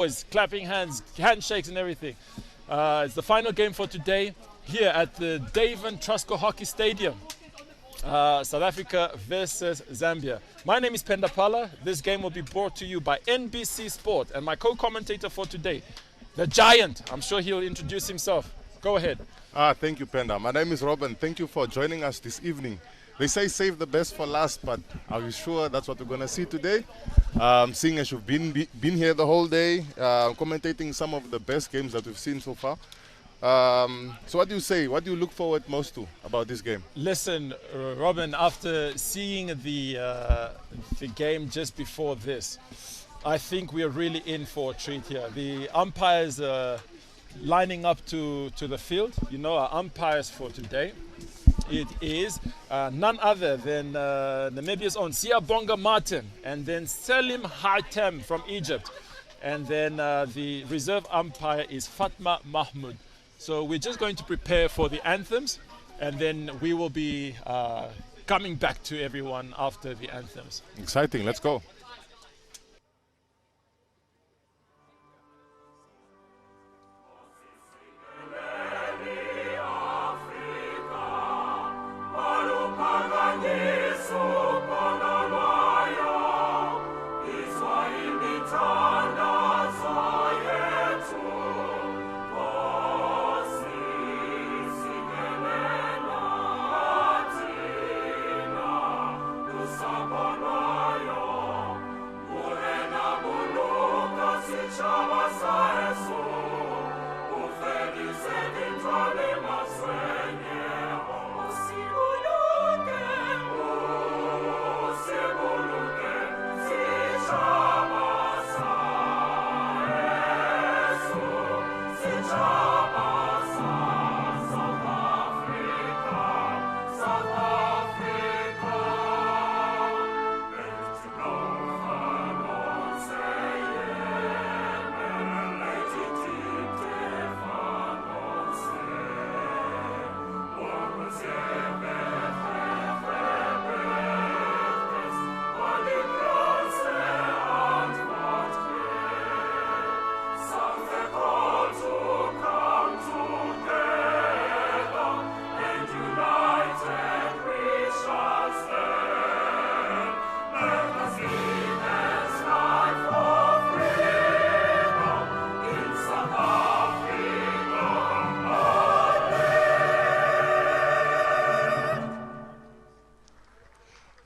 boys, clapping hands, handshakes and everything. It's the final game for today here at the Davin Trusco Hockey Stadium. South Africa versus Zambia. My name is Pendapala. This game will be brought to you by NBC Sport and my co-commentator for today, the Giant. I'm sure he'll introduce himself. Go ahead. Thank you, Penda. My name is Robin. Thank you for joining us this evening. They say save the best for last, but are you sure that's what we're going to see today? Seeing as you've been here the whole day, commentating some of the best games that we've seen so far. So what do you say? What do you look forward most to about this game? Listen, Robin, after seeing the game just before this, I think we are really in for a treat here. The umpires lining up to the field. You know, our umpires for today. It is none other than Namibia's own Siyabonga Martin, and then Selim Hatem from Egypt, and then the reserve umpire is Fatma Mahmoud. So we're just going to prepare for the anthems, and then we will be coming back to everyone after the anthems. Exciting, let's go.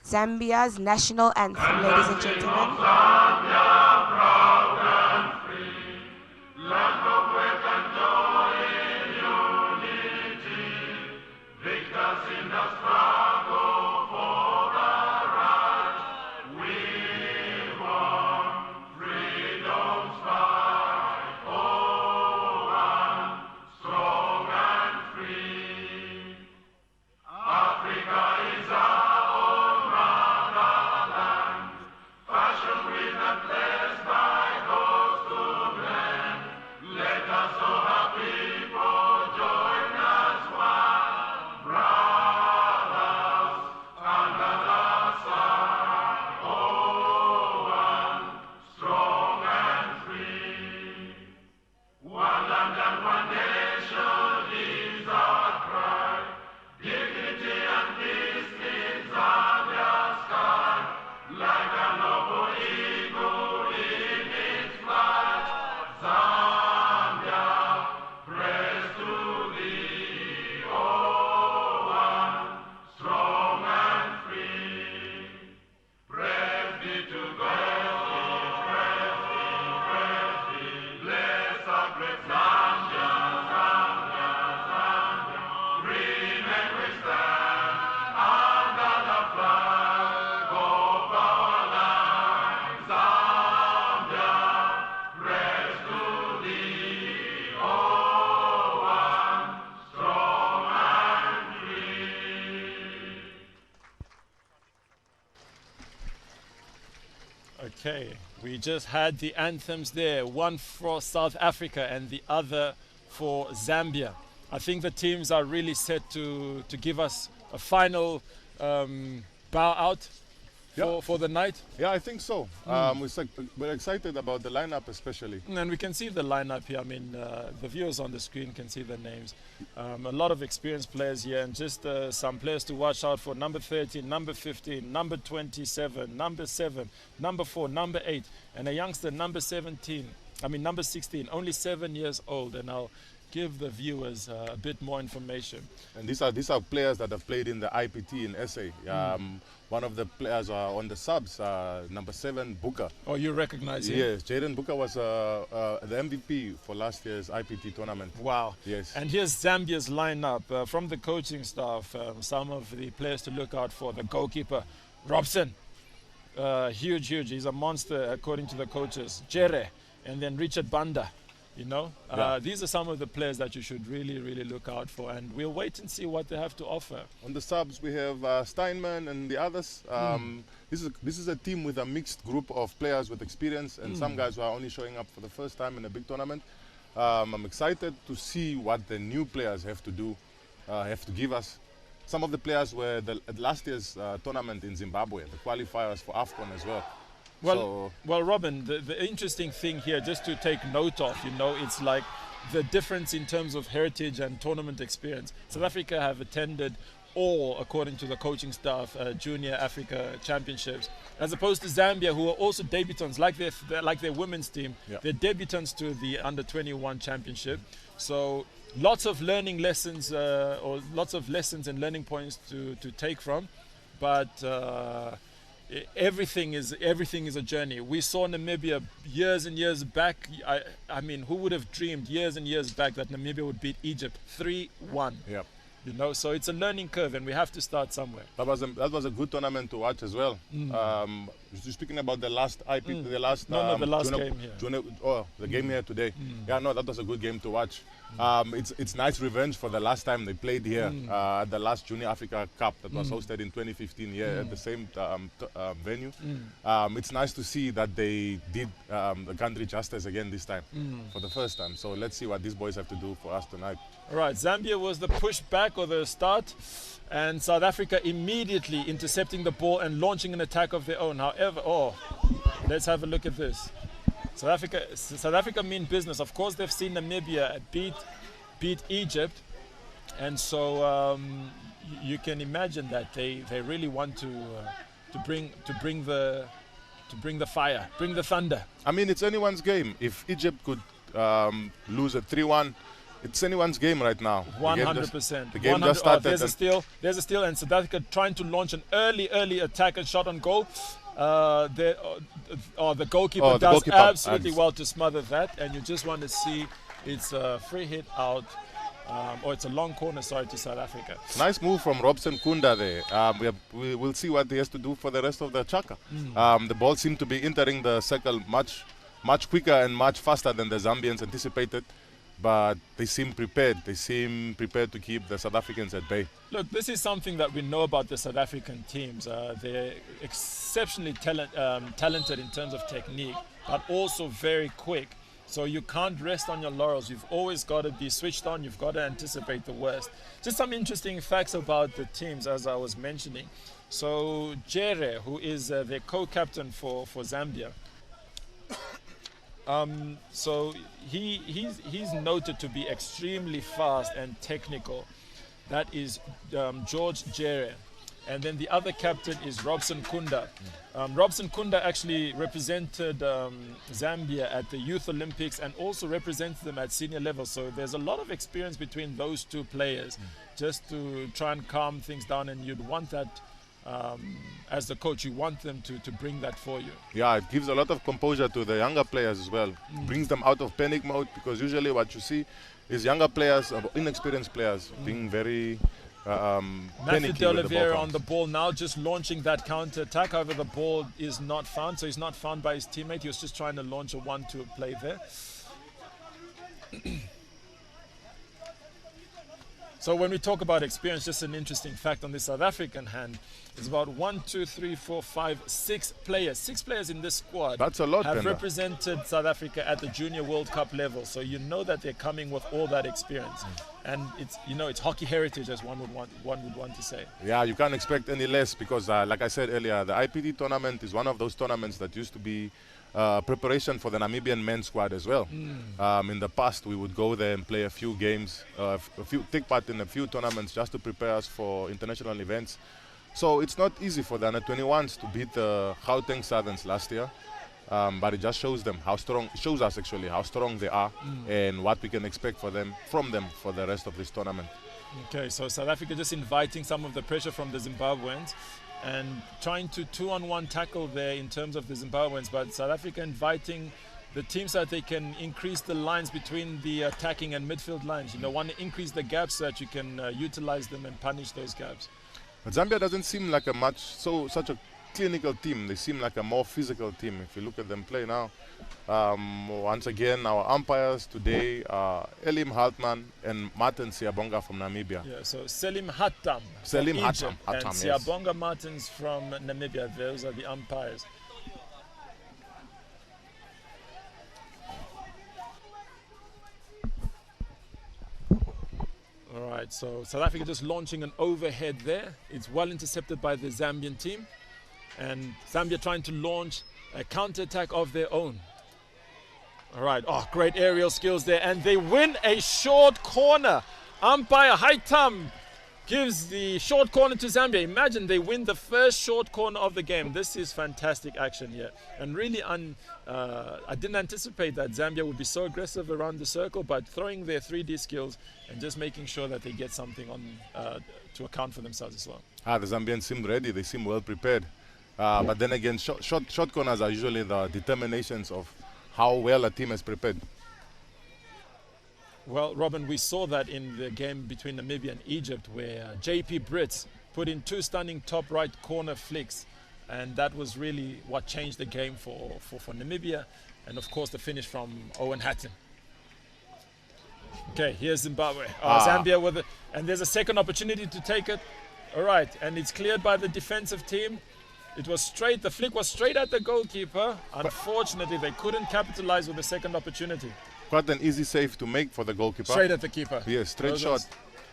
Zambia's national anthem, ladies and gentlemen. Okay, we just had the anthems there, one for South Africa and the other for Zambia. I think the teams are really set to give us a final bow out for the night? Yeah, I think so. We're excited about the lineup especially. And we can see the lineup here. I mean, the viewers on the screen can see the names. A lot of experienced players here, and just some players to watch out for. Number 13, number 15, number 27, number 7, number 4, number 8, and a youngster, number 16, only 7 years old. And I'll give the viewers a bit more information. And these are players that have played in the IPT in SA. One of the players on the subs, number 7, Booker. Oh, you recognize him? Yes, Jaden Booker was the MVP for last year's IPT tournament. Wow. Yes. And here's Zambia's lineup from the coaching staff. Some of the players to look out for. The goalkeeper, Robson. Huge. He's a monster according to the coaches. Jere, and then Richard Banda. You know, these are some of the players that you should really look out for, and we'll wait and see what they have to offer. On the subs, we have Steinman and the others. This is a team with a mixed group of players with experience, and some guys who are only showing up for the first time in a big tournament. I'm excited to see what the new players have to do, have to give us. Some of the players were at last year's tournament in Zimbabwe, the qualifiers for AFCON as well. Well, Robin, the interesting thing here, just to take note of, you know, it's like the difference in terms of heritage and tournament experience. South Africa have attended all, according to the coaching staff, Junior Africa Championships, as opposed to Zambia, who are also debutants, like their women's team. Yeah. They're debutants to the Under-21 Championship. So lots of learning lessons, or lots of lessons and learning points to take from, but. Everything is a journey. We saw Namibia years and years back. I mean, who would have dreamed years and years back that Namibia would beat Egypt 3-1? Yeah. You know, so it's a learning curve, and we have to start somewhere. That was a good tournament to watch as well. Speaking about the last the last game here. The game here today. Yeah, no, that was a good game to watch. It's nice revenge for the last time they played here at the last Junior Africa Cup that was hosted in 2015 here at the same venue. It's nice to see that they did the country justice again this time for the first time. So let's see what these boys have to do for us tonight. All right, Zambia was the push back or the start, and South Africa immediately intercepting the ball and launching an attack of their own. However, let's have a look at this. South Africa mean business. Of course, they've seen Namibia beat Egypt, and so you can imagine that they really want to bring the fire, bring the thunder. I mean, it's anyone's game. If Egypt could lose at 3-1. It's anyone's game right now. 100%. The game just started. There's a steal, and South Africa trying to launch an early attack and shot on goal. The goalkeeper does absolutely well to smother that, and you just want to see it's a free hit out, or it's a long corner, to South Africa. Nice move from Robson Kunda there. We will see what he has to do for the rest of the Chaka. The ball seemed to be entering the circle much quicker and much faster than the Zambians anticipated. But they seem prepared. They seem prepared to keep the South Africans at bay. Look, this is something that we know about the South African teams. They're exceptionally talented in terms of technique, but also very quick. So you can't rest on your laurels. You've always got to be switched on. You've got to anticipate the worst. Just some interesting facts about the teams, as I was mentioning. So Jere, who is their co-captain for Zambia, so he's noted to be extremely fast and technical. That is George Jere. And then the other captain is Robson Kunda. Robson Kunda actually represented Zambia at the Youth Olympics and also represents them at senior level. So there's a lot of experience between those two players, just to try and calm things down. And you'd want that as the coach, you want them to bring that for you. Yeah, it gives a lot of composure to the younger players as well. Brings them out of panic mode, because usually what you see is younger players, inexperienced players, being very Matthew De Oliveira on the ball now, just launching that counter attack. However, the ball is not found, so he's not found by his teammate. He was just trying to launch a 1-2 play there. So when we talk about experience, just an interesting fact on the South African hand, it's about 1, 2, 3, 4, 5, 6 players. 6 players in this squad That's a lot, have Penda. represented South Africa at the Junior World Cup level. So you know that they're coming with all that experience. And it's, you know, it's hockey heritage, as one would want to say. Yeah, you can't expect any less because, like I said earlier, the IPD tournament is one of those tournaments that used to be preparation for the Namibian men's squad as well. In the past, we would go there and play a few games, take part in a few tournaments just to prepare us for international events. So it's not easy for the under-21s to beat the Gauteng Southerns last year, but it just shows them how strong. Shows us actually how strong they are and what we can expect from them for the rest of this tournament. Okay, so South Africa just inviting some of the pressure from the Zimbabweans and trying to 2-on-1 tackle there in terms of the Zimbabweans, but South Africa inviting the teams so that they can increase the lines between the attacking and midfield lines. You know, want to increase the gaps so that you can utilize them and punish those gaps. But Zambia doesn't seem like such a clinical team. They seem like a more physical team. If you look at them play now, once again, our umpires today are Elim Hartman and Martin Siabonga from Namibia. Yeah, so Selim Hattam from Egypt and Siabonga Martins from Namibia. Those are the umpires. All right, so South Africa just launching an overhead there. It's well intercepted by the Zambian team. And Zambia trying to launch a counter-attack of their own. All right, great aerial skills there. And they win a short corner. Umpire Haitam gives the short corner to Zambia. Imagine they win the first short corner of the game. This is fantastic action here. And really, I didn't anticipate that Zambia would be so aggressive around the circle, but throwing their 3D skills and just making sure that they get something on to account for themselves as well. The Zambians seem ready. They seem well prepared. But then again, short corners are usually the determinations of how well a team is prepared. Well, Robin, we saw that in the game between Namibia and Egypt where JP Brits put in 2 stunning top right corner flicks, and that was really what changed the game for Namibia, and of course the finish from Owen Hatton. Okay, here's Zimbabwe. Zambia with it, and there's a second opportunity to take it. All right, and it's cleared by the defensive team. It was straight, the flick was straight at the goalkeeper. Unfortunately, they couldn't capitalize with the second opportunity. Quite an easy save to make for the goalkeeper. Straight at the keeper. Yes, straight shot.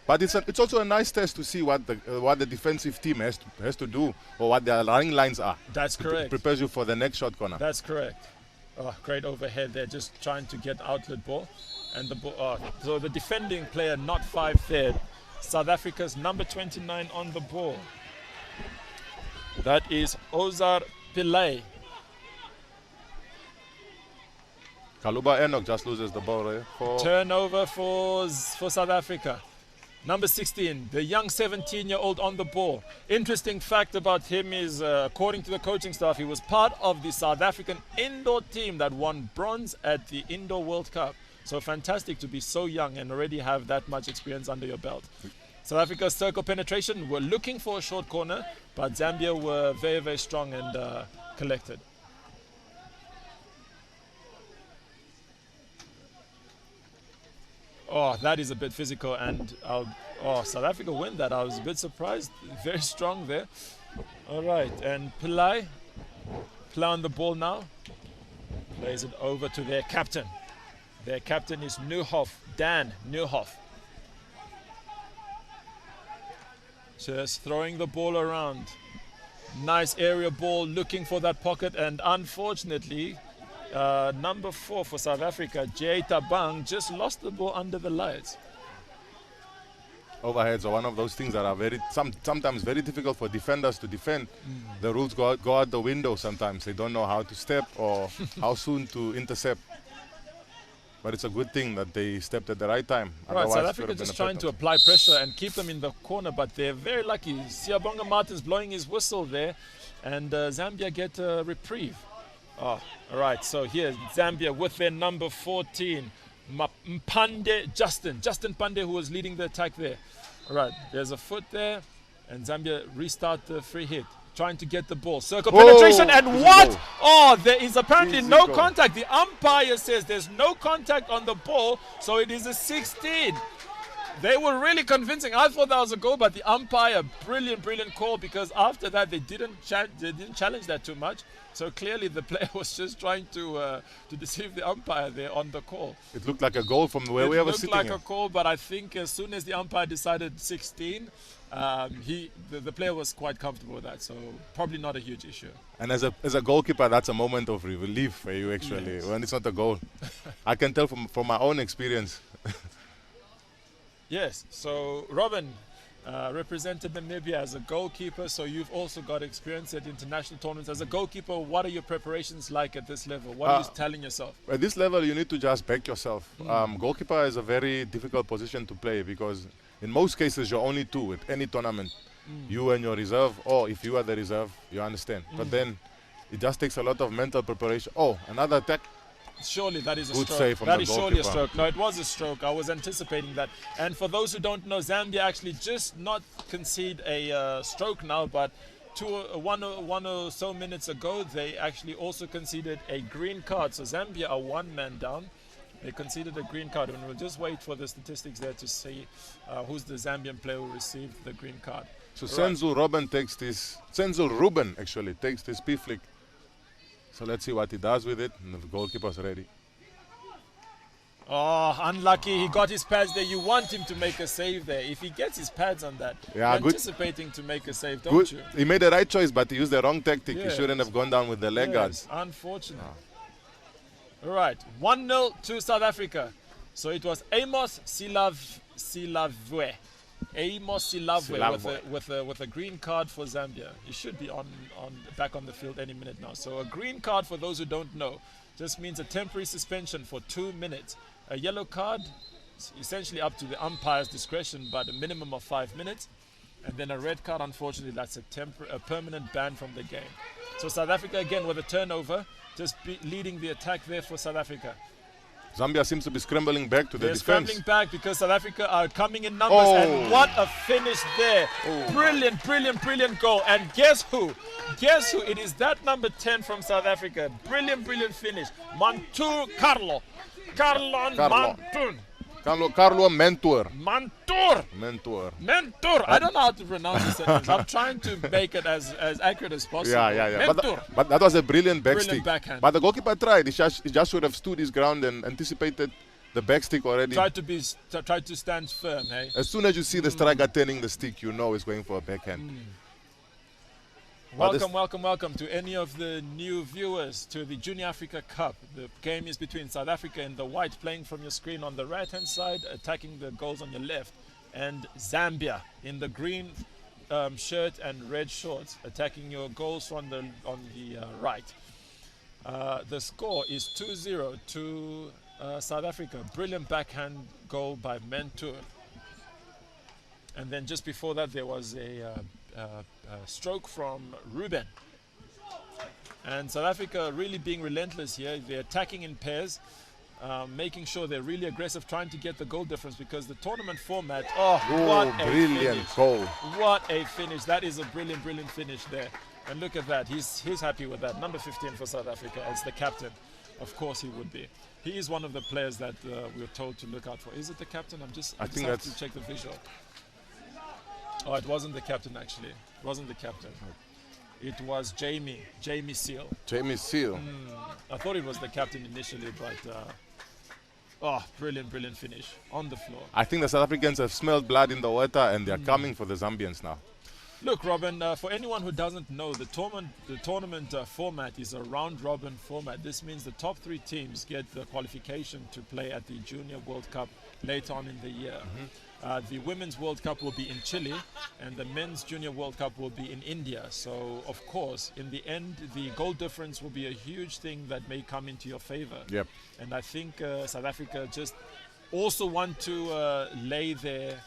But it's also a nice test to see what the defensive team has to do or what their running lines are. That's correct. It prepares you for the next shot corner. That's correct. Great overhead there, just trying to get outlet ball. And the ball, so the defending player not 5 there. South Africa's number 29 on the ball. That is Ozar Pillay. Kaluba Enoch just loses the ball there. Turnover for South Africa. Number 16, the young 17-year-old on the ball. Interesting fact about him is, according to the coaching staff, he was part of the South African indoor team that won bronze at the Indoor World Cup. So fantastic to be so young and already have that much experience under your belt. South Africa's circle penetration, were looking for a short corner, but Zambia were very, very strong and collected. That is a bit physical, and South Africa win that. I was a bit surprised. Very strong there. All right, and Pillay on the ball now. Plays it over to their captain. Their captain is Nieuwhof, Dan Nieuwhof. Just throwing the ball around. Nice area ball, looking for that pocket, and unfortunately, number 4 for South Africa, Jay Tabang, just lost the ball under the lights. Overheads are one of those things that are sometimes very difficult for defenders to defend. The rules go out the window sometimes. They don't know how to step or how soon to intercept. But it's a good thing that they stepped at the right time. Right, South Africa just trying to apply pressure and keep them in the corner, but they're very lucky. Siabonga Martins blowing his whistle there, and Zambia get a reprieve. All right, so here's Zambia with their number 14, Justin Pande, who was leading the attack there. All right, there's a foot there, and Zambia restart the free hit. Trying to get the ball. Circle penetration, and what? There is apparently no contact. The umpire says there's no contact on the ball, so it is a 16. They were really convincing. I thought that was a goal, but the umpire, brilliant call, because after that they didn't challenge that too much. So clearly the player was just trying to deceive the umpire there on the call. It looked like a goal from where we were sitting. It looked like a goal, but I think as soon as the umpire decided 16, the player was quite comfortable with that. So probably not a huge issue. And as a goalkeeper, that's a moment of relief for you actually, when it's not a goal. I can tell from my own experience. Yes, so Robin represented Namibia as a goalkeeper, so you've also got experience at international tournaments. As a goalkeeper, what are your preparations like at this level? What are you telling yourself? At this level, you need to just back yourself. Goalkeeper is a very difficult position to play because in most cases, you're only two at any tournament. You and your reserve, or if you are the reserve, you understand. But then it just takes a lot of mental preparation. Oh, another attack. Surely that is a Good stroke. save from That the is surely a goalkeeper. stroke. No, it was a stroke. I was anticipating that. And for those who don't know, Zambia actually just not concede a stroke now, but one or so minutes ago, they actually also conceded a green card. So Zambia are one man down. They conceded a green card, and we'll just wait for the statistics there to see who's the Zambian player who received the green card. So Senzo Ruben takes this. Senzo Ruben actually takes this P flick. So let's see what he does with it. And the goalkeeper's ready. Oh, unlucky. He got his pads there. You want him to make a save there. If he gets his pads on that, Yeah, you're good. anticipating to make a save, don't you? He made the right choice, but he used the wrong tactic. Yes. He shouldn't have gone down with the leg guards. Unfortunate. All right, 1-0 to South Africa. So it was Amos Silavwe. Amos Silavwe with a green card for Zambia. He should be back on the field any minute now. So a green card, for those who don't know, just means a temporary suspension for 2 minutes. A yellow card is essentially up to the umpire's discretion, but a minimum of 5 minutes. And then a red card, unfortunately, that's a permanent ban from the game. So South Africa again with a turnover, just leading the attack there for South Africa. Zambia seems to be scrambling back to the They're defense. scrambling back because South Africa are coming in numbers. And what a finish there. Brilliant goal. And guess who? It is that number 10 from South Africa. Brilliant finish. Mantur Carlo. Carlo Mentor. Mentor. I don't know how to pronounce the sentence. I'm trying to make it as accurate as possible. Yeah. Mentor. But that was a brilliant back Brilliant stick. backhand. But the goalkeeper tried. He just should have stood his ground and anticipated the back stick already. Tried to stand firm, hey? As soon as you see the striker turning the stick, you know it's going for a backhand. Welcome to any of the new viewers to the Junior Africa Cup. The game is between South Africa in the white, playing from your screen on the right-hand side, attacking the goals on your left, and Zambia in the green shirt and red shorts, attacking your goals on the right. The score is 2-0 to South Africa. Brilliant backhand goal by Mentor. And then just before that, there was a stroke from Ruben. And South Africa really being relentless here. They're attacking in pairs, making sure they're really aggressive, trying to get the goal difference, because the tournament format, what a brilliant finish. goal. What a finish. That is a brilliant finish there. And look at that. He's happy with that. Number 15 for South Africa as the captain. Of course he would be. He is one of the players that we're told to look out for. Is it the captain? I just have to check the visual. Oh, it wasn't the captain actually. It wasn't the captain. It was Jamie Seal. Jamie Seal. I thought it was the captain initially, but brilliant finish on the floor. I think the South Africans have smelled blood in the water and they're coming for the Zambians now. Look, Robin, for anyone who doesn't know, the tournament format is a round-robin format. This means the top 3 teams get the qualification to play at the Junior World Cup later on in the year. The Women's World Cup will be in Chile, and the Men's Junior World Cup will be in India. So, of course, in the end, the goal difference will be a huge thing that may come into your favor. Yep. And I think South Africa just also want to lay their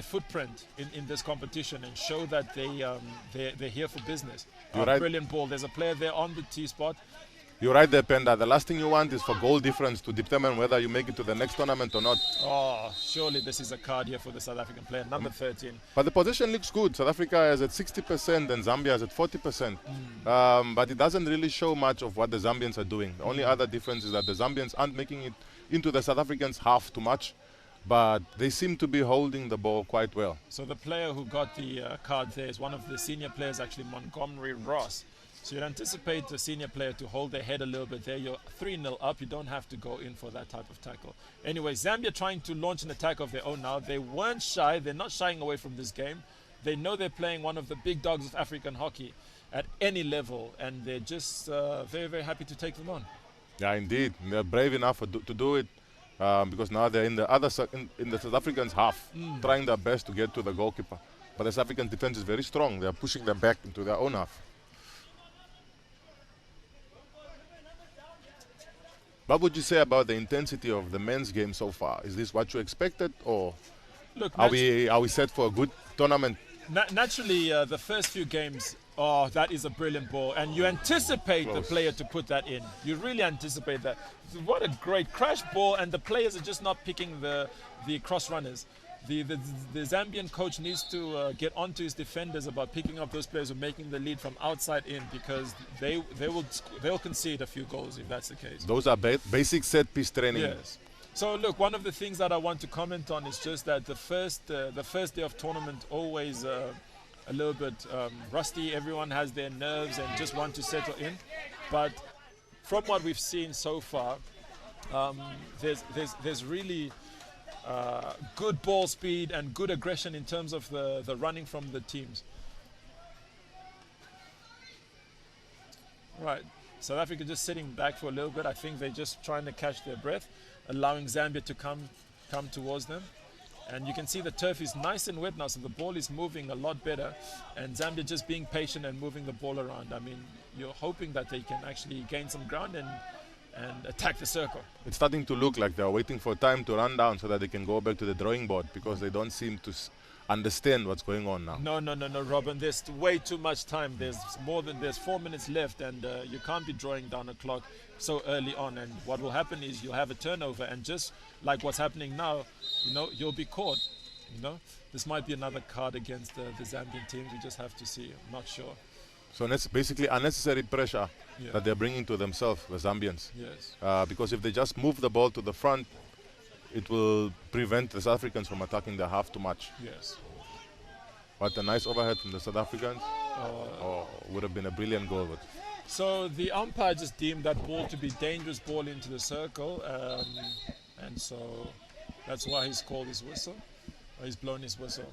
footprint in this competition and show that they're here for business. Right. Brilliant ball. There's a player there on the T-spot. You're right there, Penda. The last thing you want is for goal difference to determine whether you make it to the next tournament or not. Oh, surely this is a card here for the South African player, number 13. But the position looks good. South Africa is at 60% and Zambia is at 40%. But it doesn't really show much of what the Zambians are doing. The only other difference is that the Zambians aren't making it into the South Africans half too much. but they seem to be holding the ball quite well. So the player who got the card there is one of the senior players, actually Montgomery Ross. So you'd anticipate the senior player to hold their head a little bit there. You're 3-0 up. You don't have to go in for that type of tackle. Anyway, Zambia trying to launch an attack of their own now. They weren't shy. They're not shying away from this game. They know they're playing one of the big dogs of African hockey at any level, and they're just very, very happy to take them on. Yeah, indeed. They're brave enough to do it because now they're in the other in the South Africans' half, trying their best to get to the goalkeeper. But the South African defense is very strong. They're pushing them back into their own half. What would you say about the intensity of the men's game so far? Is this what you expected, or Look, are we set for a good tournament? Naturally, the first few games, that is a brilliant ball, and you anticipate the player to put that in. You really anticipate that. What a great crash ball, and the players are just not picking the cross runners. The Zambian coach needs to get onto his defenders about picking up those players who are making the lead from outside in, because they'll concede a few goals if that's the case. Those are basic set piece training. Yes. So look, one of the things that I want to comment on is just that the first day of tournament always a little bit rusty. Everyone has their nerves and just want to settle in. But from what we've seen so far, there's really good ball speed and good aggression in terms of the running from the teams. Right, South Africa just sitting back for a little bit. I think they're just trying to catch their breath, allowing Zambia to come towards them. And you can see the turf is nice and wet now, so the ball is moving a lot better. And Zambia just being patient and moving the ball around. I mean, you're hoping that they can actually gain some ground and attack the circle. It's starting to look like they're waiting for time to run down so that they can go back to the drawing board, because they don't seem to understand what's going on now. No, Robin. There's way too much time. There's 4 minutes left, and you can't be drawing down a clock so early on. And what will happen is you'll have a turnover, and just like what's happening now, you'll be caught. This might be another card against the Zambian teams. We just have to see. I'm not sure. So that's basically unnecessary pressure that they're bringing to themselves, the Zambians. Yes. Because if they just move the ball to the front, it will prevent the South Africans from attacking the half too much. Yes. What a nice overhead from the South Africans. Would have been a brilliant goal. But so the umpire just deemed that ball to be dangerous ball into the circle, and so that's why he's called his whistle. He's blown his whistle.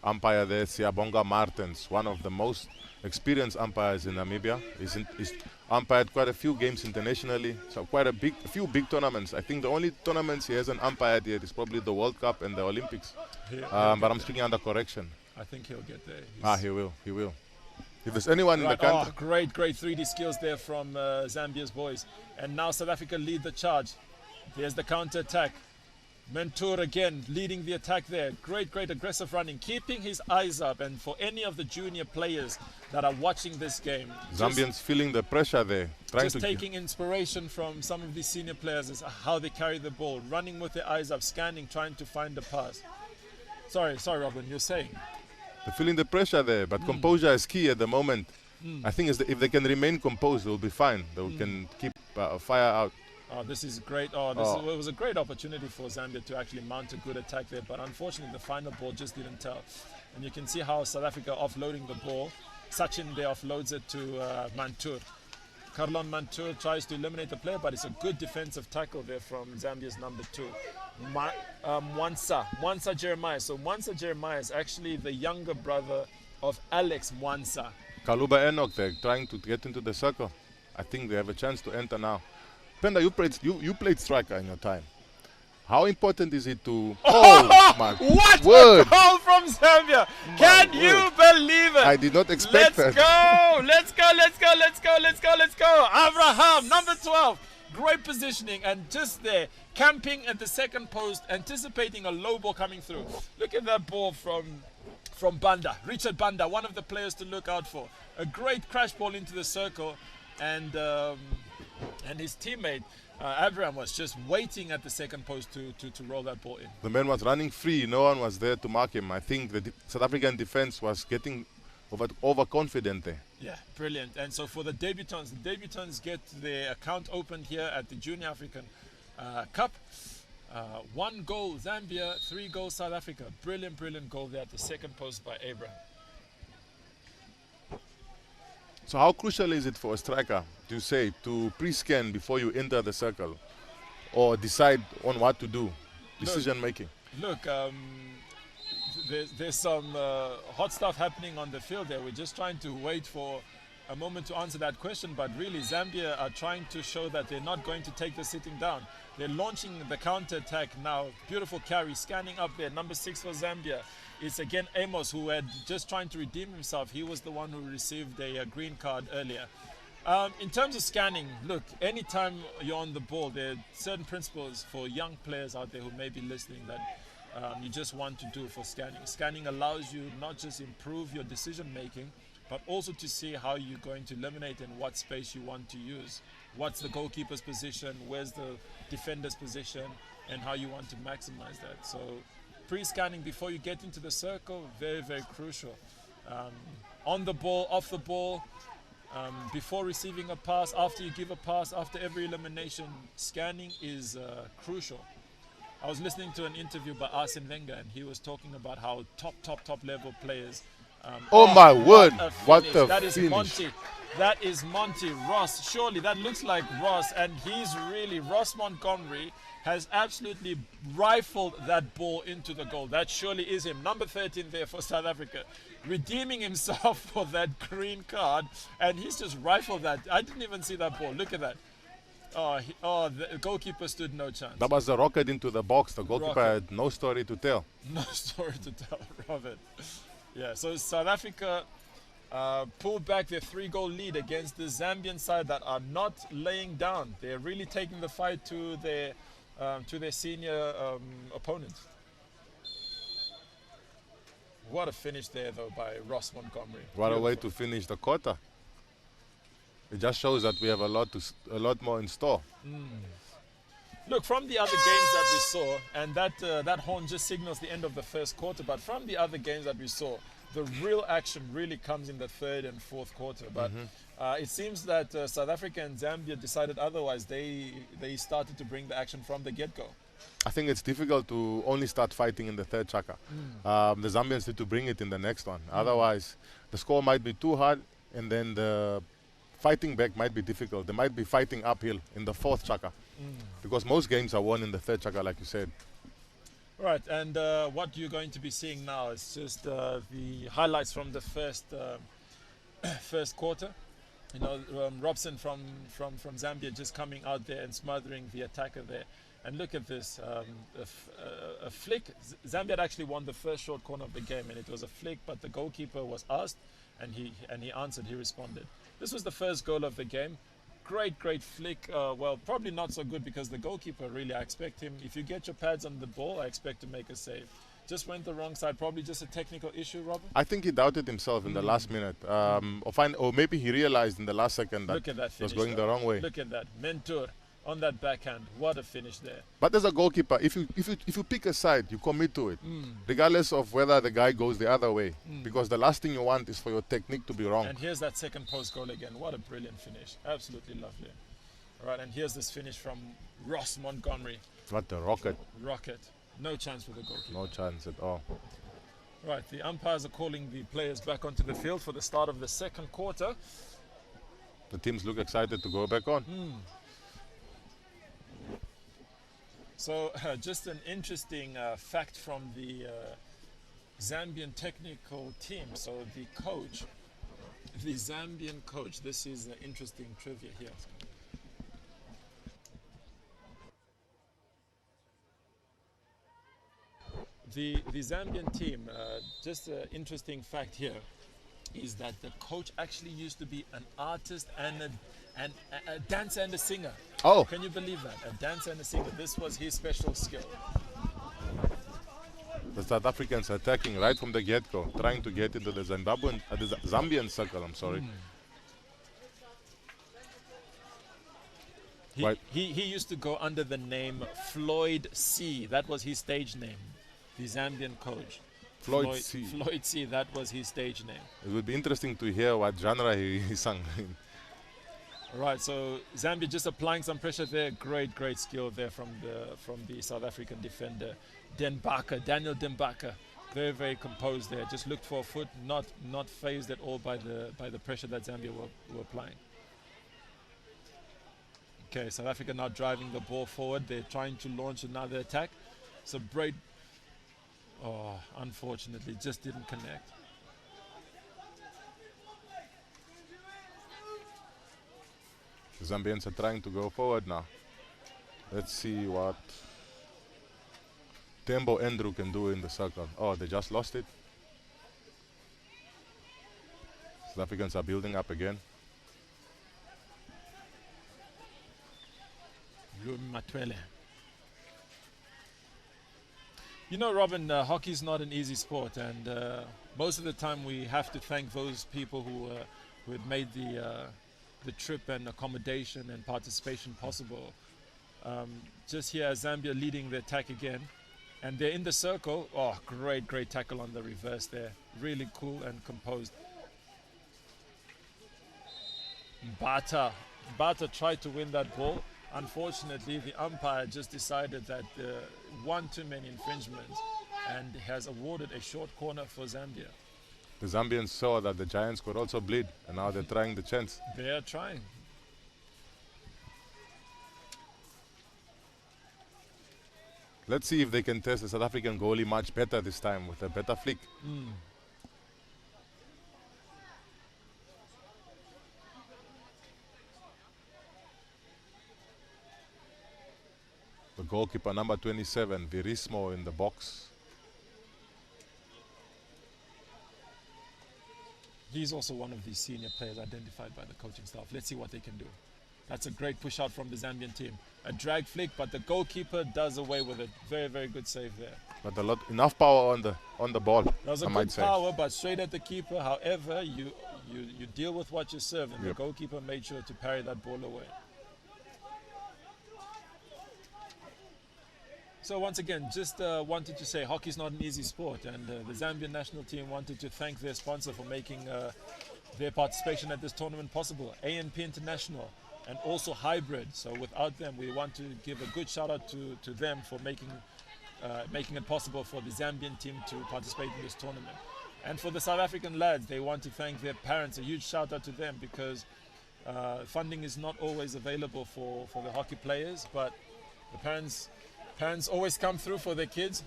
Umpire there, Siabonga Martens, one of the most experienced umpires in Namibia. He's umpired quite a few games internationally, so quite a few big tournaments. I think the only tournaments he hasn't umpired yet is probably the World Cup and the Olympics. But I'm speaking under correction. I think he'll get there. He will. If there's anyone in the country. Great 3D skills there from Zambia's boys. And now South Africa lead the charge. There's the counter attack. Mentor again leading the attack there. Great aggressive running, keeping his eyes up. And for any of the junior players that are watching this game, Zambians feeling the pressure there. Just taking inspiration from some of these senior players is how they carry the ball, running with their eyes up, scanning, trying to find the pass. Sorry, Robin, you're saying? They're feeling the pressure there, but composure is key at the moment. I think if they can remain composed, they'll be fine. They can keep fire out. This is great. It was a great opportunity for Zambia to actually mount a good attack there, but unfortunately the final ball just didn't tell. And you can see how South Africa offloading the ball. Sachin there offloads it to Mantur. Carlon Mantur tries to eliminate the player, but it's a good defensive tackle there from Zambia's number 2. Mwansa Jeremiah. So Mwansa Jeremiah is actually the younger brother of Alex Mwansa. Kaluba Enoch, they're trying to get into the circle. I think they have a chance to enter now. Penda, you played striker in your time. How important is it to... my what word! A goal from Zambia! Can you believe it? I did not expect that. Let's go! Abraham, number 12. Great positioning, and just there, camping at the second post, anticipating a low ball coming through. Look at that ball from Banda, Richard Banda, one of the players to look out for. A great crash ball into the circle, and his teammate Abraham was just waiting at the second post to roll that ball in. The man was running free. No one was there to mark him. I think the South African defense was getting overconfident there. Yeah, brilliant. And so for the debutants get their account opened here at the Junior African Cup. 1 goal Zambia, 3 goals South Africa. Brilliant, brilliant goal there at the second post by Abraham. So how crucial is it for a striker to pre-scan before you enter the circle or decide on what to do? Decision making. Look, there's some hot stuff happening on the field there. We're just trying to wait for a moment to answer that question, but really Zambia are trying to show that they're not going to take the sitting down. They're launching the counter-attack now. Beautiful carry, scanning up there. Number 6 for Zambia. It's again Amos, who had just trying to redeem himself. He was the one who received a green card earlier. In terms of scanning, look, anytime you're on the ball, there are certain principles for young players out there who may be listening that you just want to do for scanning. Scanning allows you not just improve your decision making, but also to see how you're going to eliminate and what space you want to use. What's the goalkeeper's position, where's the defender's position, and how you want to maximize that. So pre-scanning before you get into the circle, very, very crucial. On the ball, off the ball, before receiving a pass, after you give a pass, after every elimination, scanning is crucial. I was listening to an interview by Arsene Wenger, and he was talking about how top level players. Oh my word! What a That is finish. Monty. That is Monty Ross. Surely that looks like Ross, and he's really, Ross Montgomery has absolutely rifled that ball into the goal. That surely is him. Number 13 there for South Africa, redeeming himself for that green card, and he's just rifled that. I didn't even see that ball. Look at that. The goalkeeper stood no chance. That was a rocket into the box. The goalkeeper had no story to tell. No story to tell, Robert. Yeah, so South Africa pulled back their 3-goal lead against the Zambian side that are not laying down. They're really taking the fight to their senior opponents. What a finish there, though, by Ross Montgomery. What a way to finish the quarter. It just shows that we have a lot more in store. Look, from the other games that we saw, and that horn just signals the end of the first quarter, but from the other games that we saw, the real action really comes in the third and fourth quarter. But it seems that South Africa and Zambia decided otherwise. They started to bring the action from the get-go. I think it's difficult to only start fighting in the third chaka. The Zambians need to bring it in the next one. Otherwise, the score might be too hard, and then the fighting back might be difficult. They might be fighting uphill in the fourth chaka. Because most games are won in the third chaka, like you said. Right, and what you're going to be seeing now is just the highlights from the first quarter. You know, Robson from Zambia just coming out there and smothering the attacker there. And look at this, a flick. Zambia had actually won the first short corner of the game, and it was a flick, but the goalkeeper was asked, and he answered, he responded. This was the first goal of the game. Great flick. Well, probably not so good because the goalkeeper, really, I expect him, if you get your pads on the ball, I expect to make a save. Just went the wrong side, probably just a technical issue, Robert? I think he doubted himself in the last minute. Or maybe he realized in the last second that, he was going the wrong way. Look at that. Mentor on that backhand. What a finish there. But as a goalkeeper, if you pick a side, you commit to it, regardless of whether the guy goes the other way. Because the last thing you want is for your technique to be wrong. And here's that second post goal again. What a brilliant finish. Absolutely lovely. All right, and here's this finish from Ross Montgomery. What a rocket. Rocket. No chance for the goalkeeper. No chance at all. Right, the umpires are calling the players back onto the field for the start of the second quarter. The teams look excited to go back on. So just an interesting fact from the Zambian technical team. So the coach, the Zambian coach, this is an interesting trivia here. The Zambian team, just an interesting fact here, is that the coach actually used to be an artist and a dancer and a singer. Oh. Can you believe that? A dancer and a singer. This was his special skill. The South Africans attacking right from the get-go, trying to get into the Zambian circle, I'm sorry. He used to go under the name Floyd C. That was his stage name. The Zambian coach. Floyd C. Floyd C. That was his stage name. It would be interesting to hear what genre he sang in. Right, so Zambia just applying some pressure there. Great skill there from the South African defender, Daniel Dembaka. Very composed there. Just looked for a foot, not phased at all by the pressure that Zambia were applying. Okay, South Africa now driving the ball forward. They're trying to launch another attack. So Braid, unfortunately, just didn't connect. The Zambians are trying to go forward now. Let's see what Tembo Andrew can do in the circle. Oh, they just lost it. South Africans are building up again. Matwele. You know, Robin, hockey is not an easy sport, and most of the time we have to thank those people who had made the trip and accommodation and participation possible. Just here, Zambia leading the attack again, and they're in the circle. Oh, great tackle on the reverse there. Really cool and composed. Bata tried to win that ball. Unfortunately, the umpire just decided that one too many infringements and has awarded a short corner for Zambia. The Zambians saw that the Giants could also bleed, and now they're trying the chance. They are trying. Let's see if they can test the South African goalie much better this time with a better flick. The goalkeeper, number 27, Virismo, in the box. He's also one of the senior players identified by the coaching staff. Let's see what they can do. That's a great push out from the Zambian team. A drag flick, but the goalkeeper does away with it. Very good save there. But enough power on the ball. That was a I good might say. power, but straight at the keeper. However, you deal with what you serve, and the goalkeeper made sure to parry that ball away. So once again, just wanted to say hockey is not an easy sport, and the Zambian national team wanted to thank their sponsor for making their participation at this tournament possible, ANP International, and also Hybrid. So without them, we want to give a good shout out to them for making it possible for the Zambian team to participate in this tournament. And for the South African lads, they want to thank their parents. A huge shout out to them, because funding is not always available for the hockey players, but the parents always come through for their kids.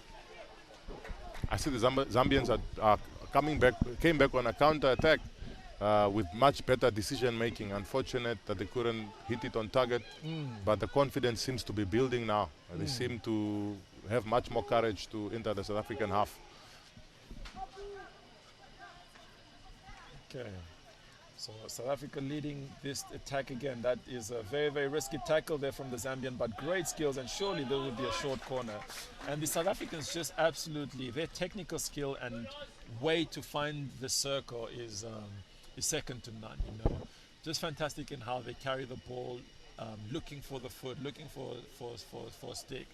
I see the Zambians are came back on a counter attack with much better decision making. Unfortunate that they couldn't hit it on target, but the confidence seems to be building now. They seem to have much more courage to enter the South African half. Okay, so South Africa leading this attack again. That is a very risky tackle there from the Zambian, but great skills, and surely there will be a short corner. And the South Africans just absolutely, their technical skill and way to find the circle is second to none. You know, just fantastic in how they carry the ball, looking for the foot, looking for a stick.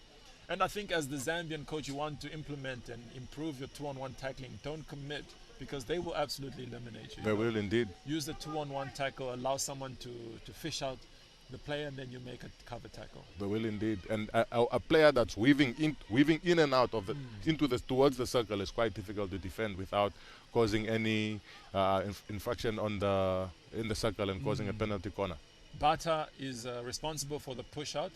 And I think as the Zambian coach, you want to implement and improve your 2-on-1 tackling. Don't commit, because they will absolutely eliminate you. They will indeed. Use the 2-on-1 tackle, allow someone to fish out the player, and then you make a cover tackle. They will indeed. And a player that's weaving in and out of towards the circle is quite difficult to defend without causing any infraction in the circle and causing a penalty corner. Bata is responsible for the push out.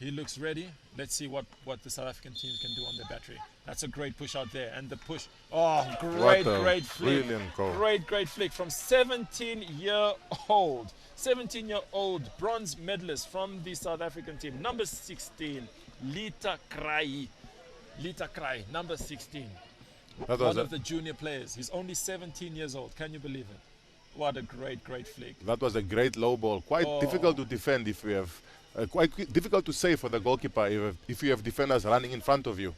He looks ready. Let's see what the South African team can do on their battery. That's a great push out there. And the push. Oh, great flick. Brilliant goal. Great flick from 17-year-old. 17-year-old bronze medalist from the South African team. Number 16, Lita Krai, number 16. One of the junior players. He's only 17 years old. Can you believe it? What a great flick. That was a great low ball. Quite difficult to defend if we have... quite difficult to save for the goalkeeper if you have defenders running in front of you,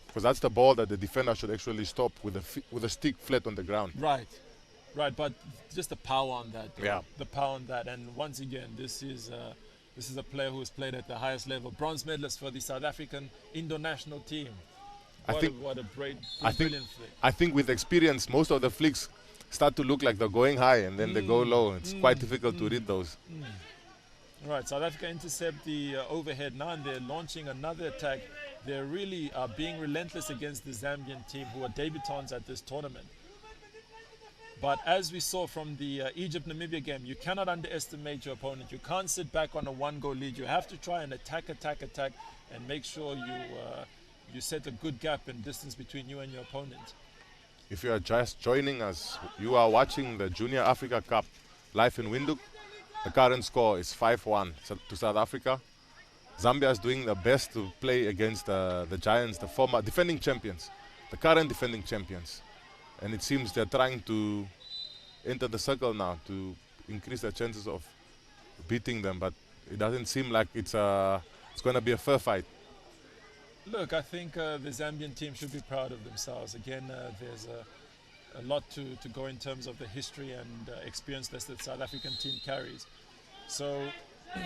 because that's the ball that the defender should actually stop with a stick flat on the ground. Right, but just the power on that. Yeah. The power on that, and once again, this is a player who has played at the highest level, bronze medalist for the South African Indo national team. What a brilliant flick. I think with experience, most of the flicks start to look like they're going high and then they go low. It's quite difficult to read those. Right, South Africa intercept the overhead now, and they're launching another attack. They're really being relentless against the Zambian team, who are debutants at this tournament. But as we saw from the Egypt-Namibia game, you cannot underestimate your opponent. You can't sit back on a one-goal lead. You have to try and attack, and make sure you set a good gap and distance between you and your opponent. If you are just joining us, you are watching the Junior Africa Cup live in Windhoek. The current score is 5-1 to South Africa. Zambia is doing their best to play against the Giants, the former defending champions, the current defending champions. And it seems they're trying to enter the circle now to increase their chances of beating them, but it doesn't seem like it's going to be a fair fight. Look, I think the Zambian team should be proud of themselves. Again, there's a lot to go in terms of the history and experience that the South African team carries. So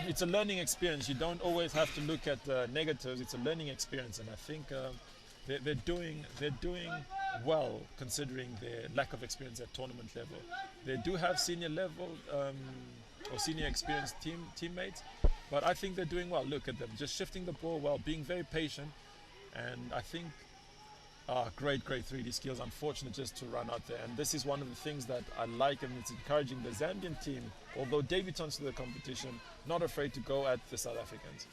it's a learning experience. You don't always have to look at the negatives. It's a learning experience, and I think they're doing well considering their lack of experience at tournament level. They do have senior level or senior experienced teammates, but I think they're doing well. Look at them, just shifting the ball well, being very patient, and I think great 3D skills. Unfortunate just to run out there, and this is one of the things that I like, and it's encouraging the Zambian team, although debutants to the competition, not afraid to go at the South Africans.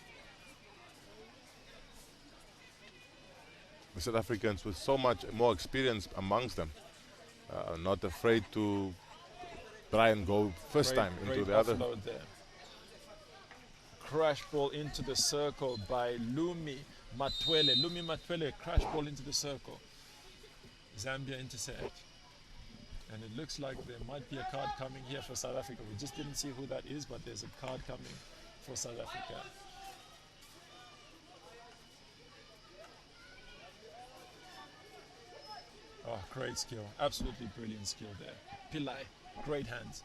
The South Africans with so much more experience amongst them, not afraid to try and go first time into the other. There. Crash ball into the circle by Lumi Matwele. Lumi Matwele, crash ball into the circle. Zambia intercept. And it looks like there might be a card coming here for South Africa. We just didn't see who that is, but there's a card coming for South Africa. Oh, great skill. Absolutely brilliant skill there. Pillai, great hands.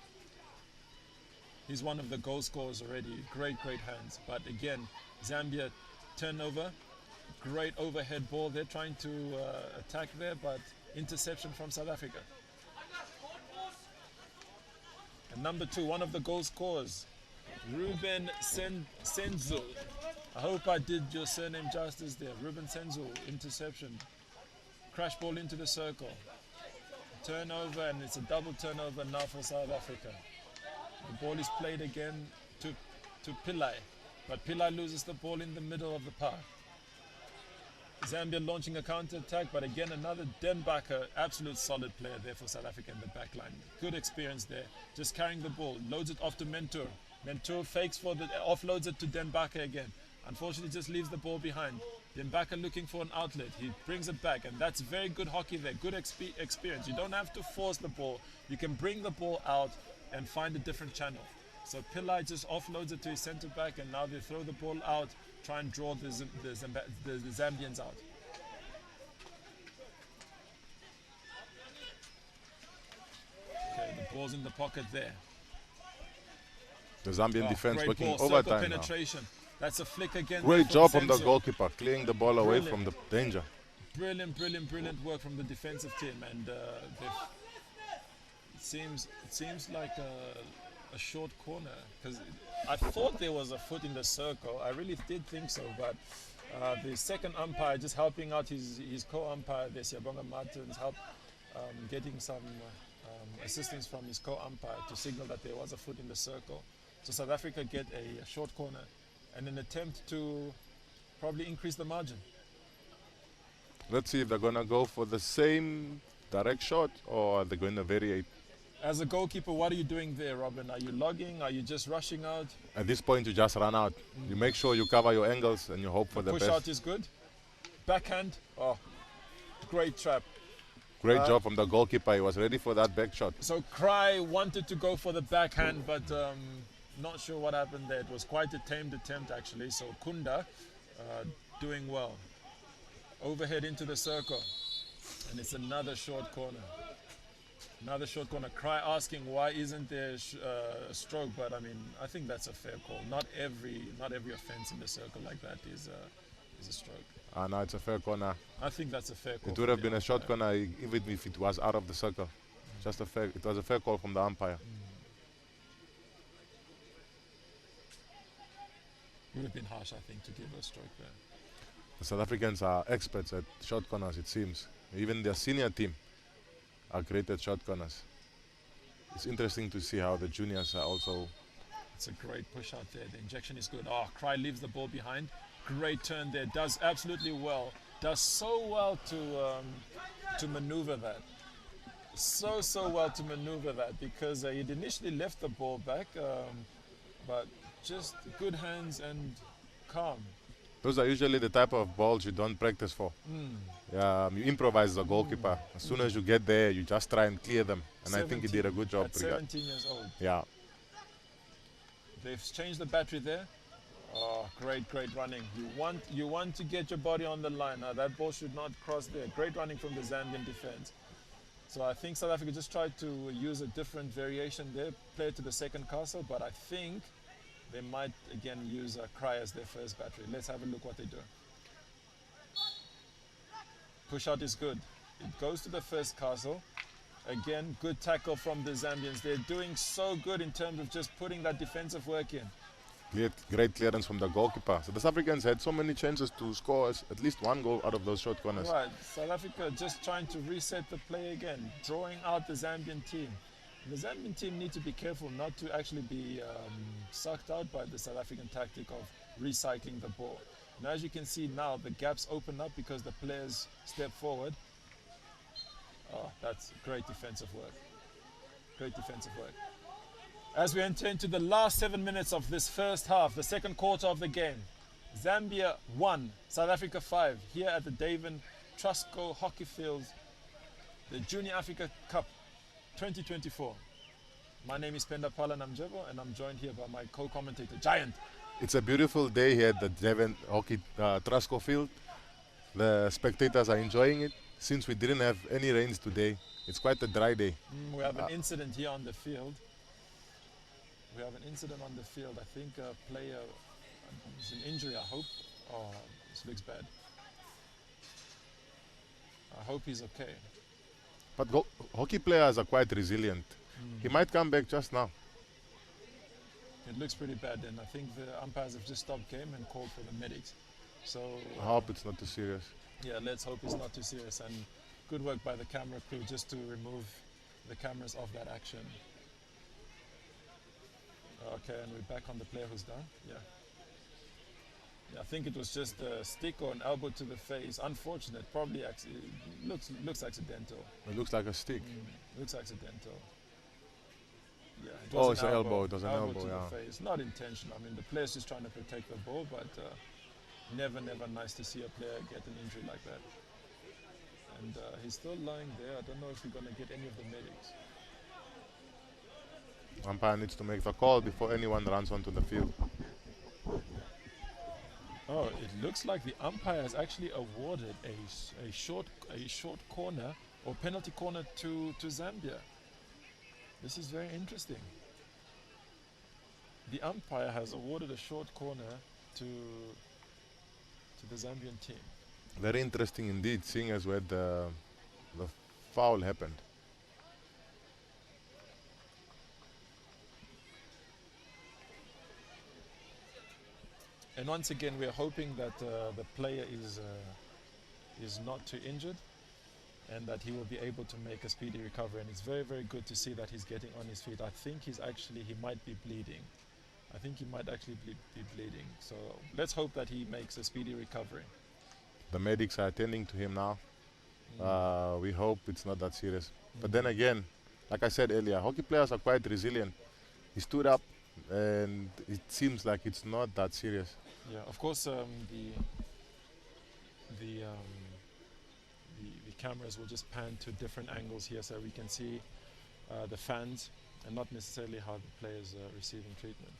He's one of the goal scorers already. Great hands. But again, Zambia turnover. Great overhead ball. They're trying to attack there, but interception from South Africa. And number 2, one of the goal scorers, Ruben Senzul. I hope I did your surname justice there. Ruben Senzul, interception. Crash ball into the circle. Turnover, and it's a double turnover now for South Africa. The ball is played again to Pillai, but Pillai loses the ball in the middle of the park. Zambia launching a counter-attack, but again another Denbacher, absolute solid player there for South Africa in the back line. Good experience there, just carrying the ball, loads it off to Mentor. Mentor fakes for the, offloads it to Denbacher again. Unfortunately just leaves the ball behind. Denbacher looking for an outlet, he brings it back, and that's very good hockey there, good experience. You don't have to force the ball, you can bring the ball out and find a different channel. So Pillai just offloads it to his centre back, and now they throw the ball out, try and draw the Zambians out. Okay, the ball's in the pocket there. The Zambian defense working ball, overtime penetration. Now. That's a flick again. Great job from the goalkeeper, clearing the ball away from the danger. Brilliant work from the defensive team, and it seems like a short corner, because I thought there was a foot in the circle. I really did think so, but the second umpire just helping out his co-umpire, the Siyabonga Martins, getting some assistance from his co-umpire to signal that there was a foot in the circle. So South Africa get a short corner and an attempt to probably increase the margin. Let's see if they're going to go for the same direct shot, or are they going to vary it? As a goalkeeper, what are you doing there, Robin? Are you logging? Are you just rushing out? At this point, you just run out. You make sure you cover your angles and you hope for the best. Push out is good. Backhand. Oh, great trap. Great job from the goalkeeper. He was ready for that back shot. So Cry wanted to go for the backhand, but not sure what happened there. It was quite a tamed attempt, actually. So Kunda doing well. Overhead into the circle. And it's another short corner. Another short corner. Cry asking why isn't there a stroke, but I mean, I think that's a fair call. Not every offense in the circle like that is a stroke. No, it's a fair corner. I think that's a fair call. It would have been a short corner even if it was out of the circle. Just a fair. It was a fair call from the umpire. Would have been harsh, I think, to give a stroke there. The South Africans are experts at short corners, it seems. Even their senior team are great at short corners. It's interesting to see how the juniors are also. It's a great push out there. The injection is good. Oh, Cry leaves the ball behind. Great turn there. Does absolutely well. Does so well to maneuver that. So well to maneuver that, because he'd initially left the ball back, but just good hands and calm. Those are usually the type of balls you don't practice for. You improvise as a goalkeeper. As soon as you get there, you just try and clear them. And I think he did a good job. At 17 years old. Yeah. They've changed the battery there. Oh, great running. You want to get your body on the line. Now that ball should not cross there. Great running from the Zambian defense. So I think South Africa just tried to use a different variation there, play it to the second castle, but I think they might again use Cry as their first battery. Let's have a look what they do. Push out is good. It goes to the first castle. Again, good tackle from the Zambians. They're doing so good in terms of just putting that defensive work in. Great clearance from the goalkeeper. So the South Africans had so many chances to score at least one goal out of those short corners. Right, South Africa just trying to reset the play again, drawing out the Zambian team. The Zambian team need to be careful not to actually be sucked out by the South African tactic of recycling the ball. And as you can see now, the gaps open up because the players step forward. Oh, that's great defensive work. Great defensive work. As we enter into the last 7 minutes of this first half, the second quarter of the game, Zambia 1, South Africa 5, here at the Davin Trusco Hockey Fields, the Junior Africa Cup 2024. My name is Penda Pala Namjebo, and I'm joined here by my co-commentator, Giant. It's a beautiful day here at the Davin Hockey Trusco Field. The spectators are enjoying it. Since we didn't have any rains today, it's quite a dry day. We have an incident here on the field. I think a player is an injury, I hope. Oh, this looks bad. I hope he's okay. But hockey players are quite resilient. He might come back just now. It looks pretty bad, and I think the umpires have just stopped game and called for the medics. So I hope it's not too serious. Yeah, let's hope it's not too serious, and good work by the camera crew just to remove the cameras of that action. Okay, and we're back on the player who's down. Yeah, I think it was just a stick or an elbow to the face. Unfortunate, probably looks accidental. It looks like a stick. Looks accidental. Yeah, it was it's an elbow. It was an elbow, to yeah. the face. Not intentional. I mean, the player's just trying to protect the ball, but never nice to see a player get an injury like that. And he's still lying there. I don't know if we're going to get any of the medics. Umpire needs to make the call before anyone runs onto the field. Oh, it looks like the umpire has actually awarded a short corner or penalty corner to Zambia. This is very interesting. The umpire has awarded a short corner to the Zambian team. Very interesting indeed, seeing as where the foul happened. And once again, we're hoping that the player is not too injured, and that he will be able to make a speedy recovery. And it's very good to see that he's getting on his feet. I think he might be bleeding. I think he might actually be bleeding. So let's hope that he makes a speedy recovery. The medics are attending to him now. We hope it's not that serious. But then again, like I said earlier, hockey players are quite resilient. He stood up, and it seems like it's not that serious. Yeah, of course, the cameras will just pan to different angles here, so we can see the fans and not necessarily how the players are receiving treatment.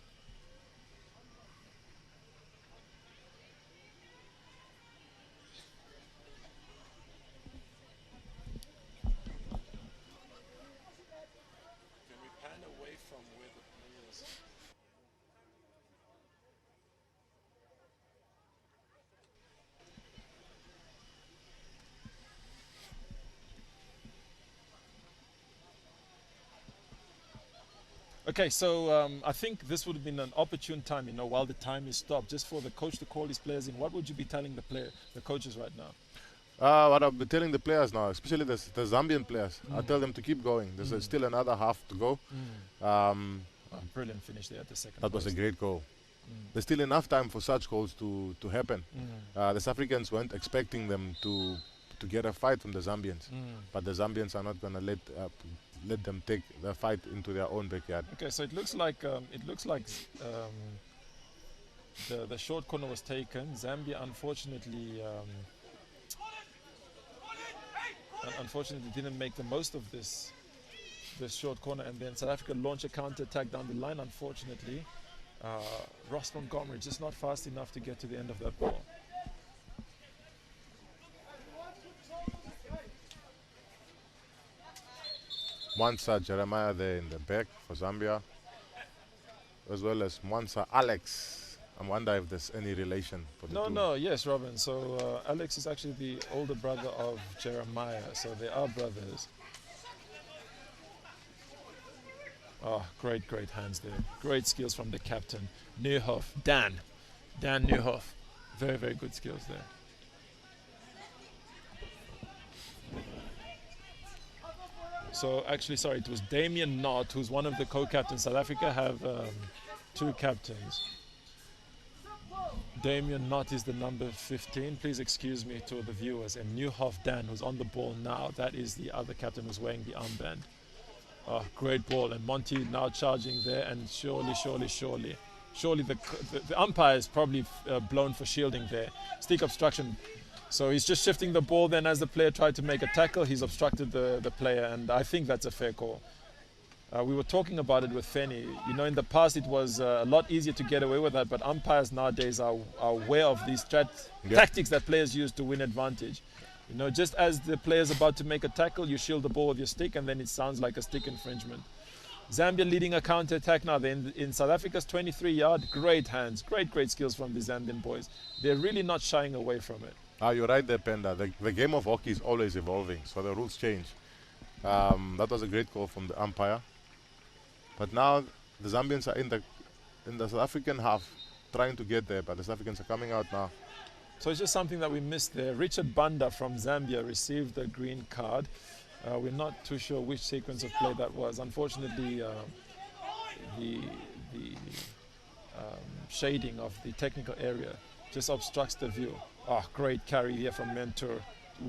Can we pan away from where the players... Okay, so I think this would have been an opportune time, while the time is stopped, just for the coach to call his players in. What would you be telling the coaches right now? What I'll be telling the players now, especially the Zambian players, I'll tell them to keep going. There's still another half to go. Brilliant finish there at the second. That was a post. great goal. There's still enough time for such goals to happen. The South Africans weren't expecting them to get a fight from the Zambians, but the Zambians are not going to let them take the fight into their own backyard. Okay, so it looks like the short corner was taken. Zambia unfortunately didn't make the most of this short corner, and then South Africa launched a counter attack down the line. Unfortunately, Ross Montgomery just not fast enough to get to the end of that ball. Mwansa Jeremiah there in the back for Zambia, as well as Mwansa Alex. I wonder if there's any relation for the two. Yes, Robin. So Alex is actually the older brother of Jeremiah, so they are brothers. Oh, great hands there. Great skills from the captain, Nieuwhof, Dan Nieuwhof. Very good skills there. So actually, sorry, it was Damien Knott, who's one of the co-captains. South Africa have two captains. Damien Knott is the number 15. Please excuse me to the viewers. And Nieuwhof Dan, who's on the ball now, that is the other captain who's wearing the armband. Oh, great ball. And Monty now charging there. And surely the umpire is probably blown for shielding there. Stick obstruction. So he's just shifting the ball. Then as the player tried to make a tackle, he's obstructed the player. And I think that's a fair call. We were talking about it with Fenny. In the past it was a lot easier to get away with that, but umpires nowadays are aware of these tactics that players use to win advantage. Just as the player's about to make a tackle, you shield the ball with your stick, and then it sounds like a stick infringement. Zambia leading a counter-attack now. They're in South Africa's 23-yard. Great hands, great skills from the Zambian boys. They're really not shying away from it. You're right there, Penda. The game of hockey is always evolving, so the rules change. That was a great call from the umpire. But now the Zambians are in the South African half, trying to get there, but the South Africans are coming out now. So it's just something that we missed there. Richard Banda from Zambia received the green card. We're not too sure which sequence of play that was. Unfortunately, the shading of the technical area just obstructs the view. Great carry here from Mentor.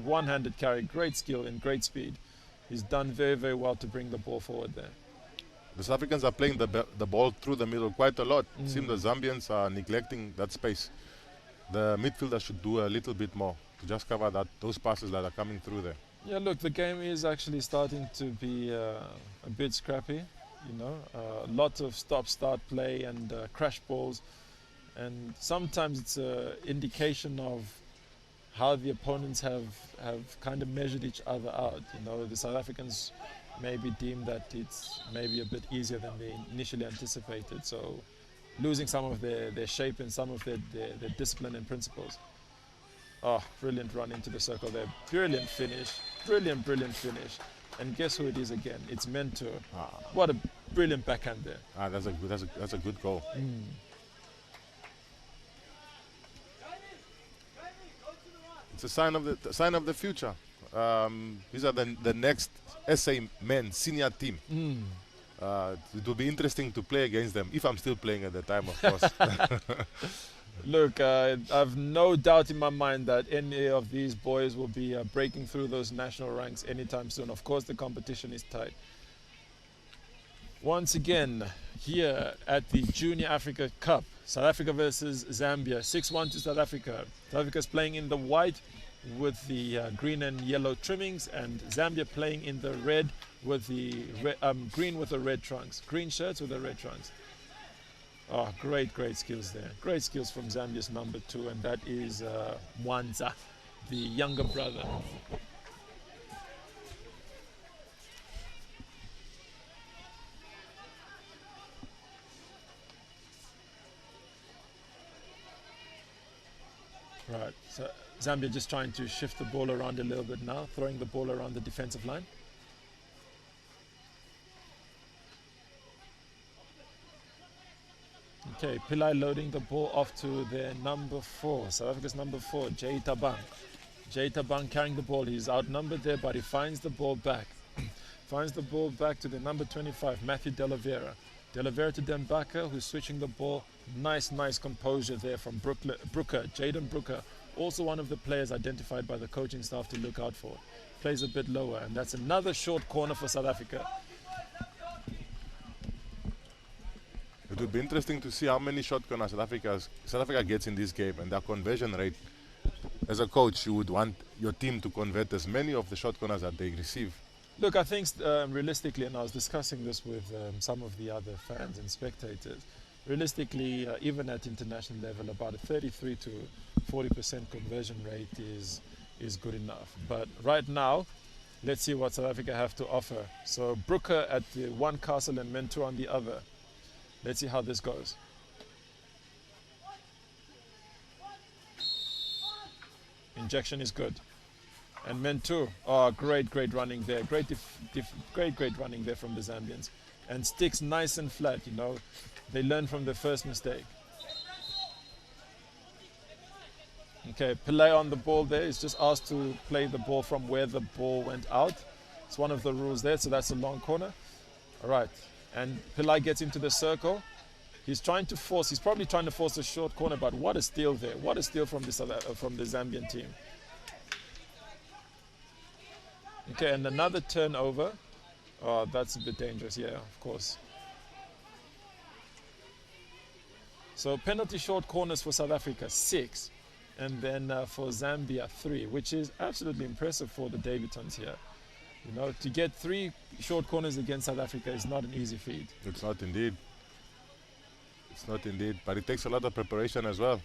One-handed carry, great skill and great speed. He's done very well to bring the ball forward there. The South Africans are playing the ball through the middle quite a lot. It seems the Zambians are neglecting that space. The midfielder should do a little bit more to just cover those passes that are coming through there. Yeah, look, the game is actually starting to be a bit scrappy. A lot of stop-start play and crash balls. And sometimes it's an indication of how the opponents have kind of measured each other out. The South Africans maybe deemed that it's maybe a bit easier than they initially anticipated. So losing some of their shape and some of their discipline and principles. Brilliant run into the circle there. Brilliant finish. Brilliant finish. And guess who it is again? It's Mentor. What a brilliant backhand there. That's a good goal. It's a sign of the future. These are the next SA men senior team. It will be interesting to play against them if I'm still playing at the time, of course. Look, I've no doubt in my mind that any of these boys will be breaking through those national ranks anytime soon. Of course, the competition is tight. Once again, here at the Junior Africa Cup, South Africa versus Zambia, 6-1 to South Africa. South Africa's playing in the white with the green and yellow trimmings, and Zambia playing in the red with the green with the red trunks. Green shirts with the red trunks. Great skills there. Great skills from Zambia's number 2, and that is Mwanza, the younger brother. Right, so Zambia just trying to shift the ball around a little bit now, throwing the ball around the defensive line. Okay, Pillai loading the ball off to their number 4. South Africa's number 4, Jay Tabang. Jay Tabang carrying the ball. He's outnumbered there, but he finds the ball back. Finds the ball back to the number 25, Matthew De La Vera. De La Vera to Dembaka, who's switching the ball. Nice composure there from Brooker, Jaden Brooker. Also one of the players identified by the coaching staff to look out for. Plays a bit lower, and that's another short corner for South Africa. It would be interesting to see how many shot corners South Africa gets in this game and their conversion rate. As a coach, you would want your team to convert as many of the shot corners that they receive. Look, I think realistically, and I was discussing this with some of the other fans and spectators, realistically, even at international level, about a 33 to 40% conversion rate is good enough. But right now, let's see what South Africa have to offer. So Brooker at the one castle and Mentor on the other. Let's see how this goes. Injection is good. And Mentor, oh, great running there. Great running there from the Zambians. And sticks nice and flat, you know. They learn from their first mistake. Okay, Pillai on the ball there. He's just asked to play the ball from where the ball went out. It's one of the rules there, so that's a long corner. All right, and Pillai gets into the circle. He's probably trying to force a short corner, but what a steal there. What a steal from the Zambian team. Okay, and another turnover. Oh, that's a bit dangerous, yeah, of course. So penalty short corners for South Africa, 6. And then for Zambia, 3, which is absolutely impressive for the debutants here. You know, to get 3 short corners against South Africa is not an easy feat. It's not indeed. It's not indeed, but it takes a lot of preparation as well.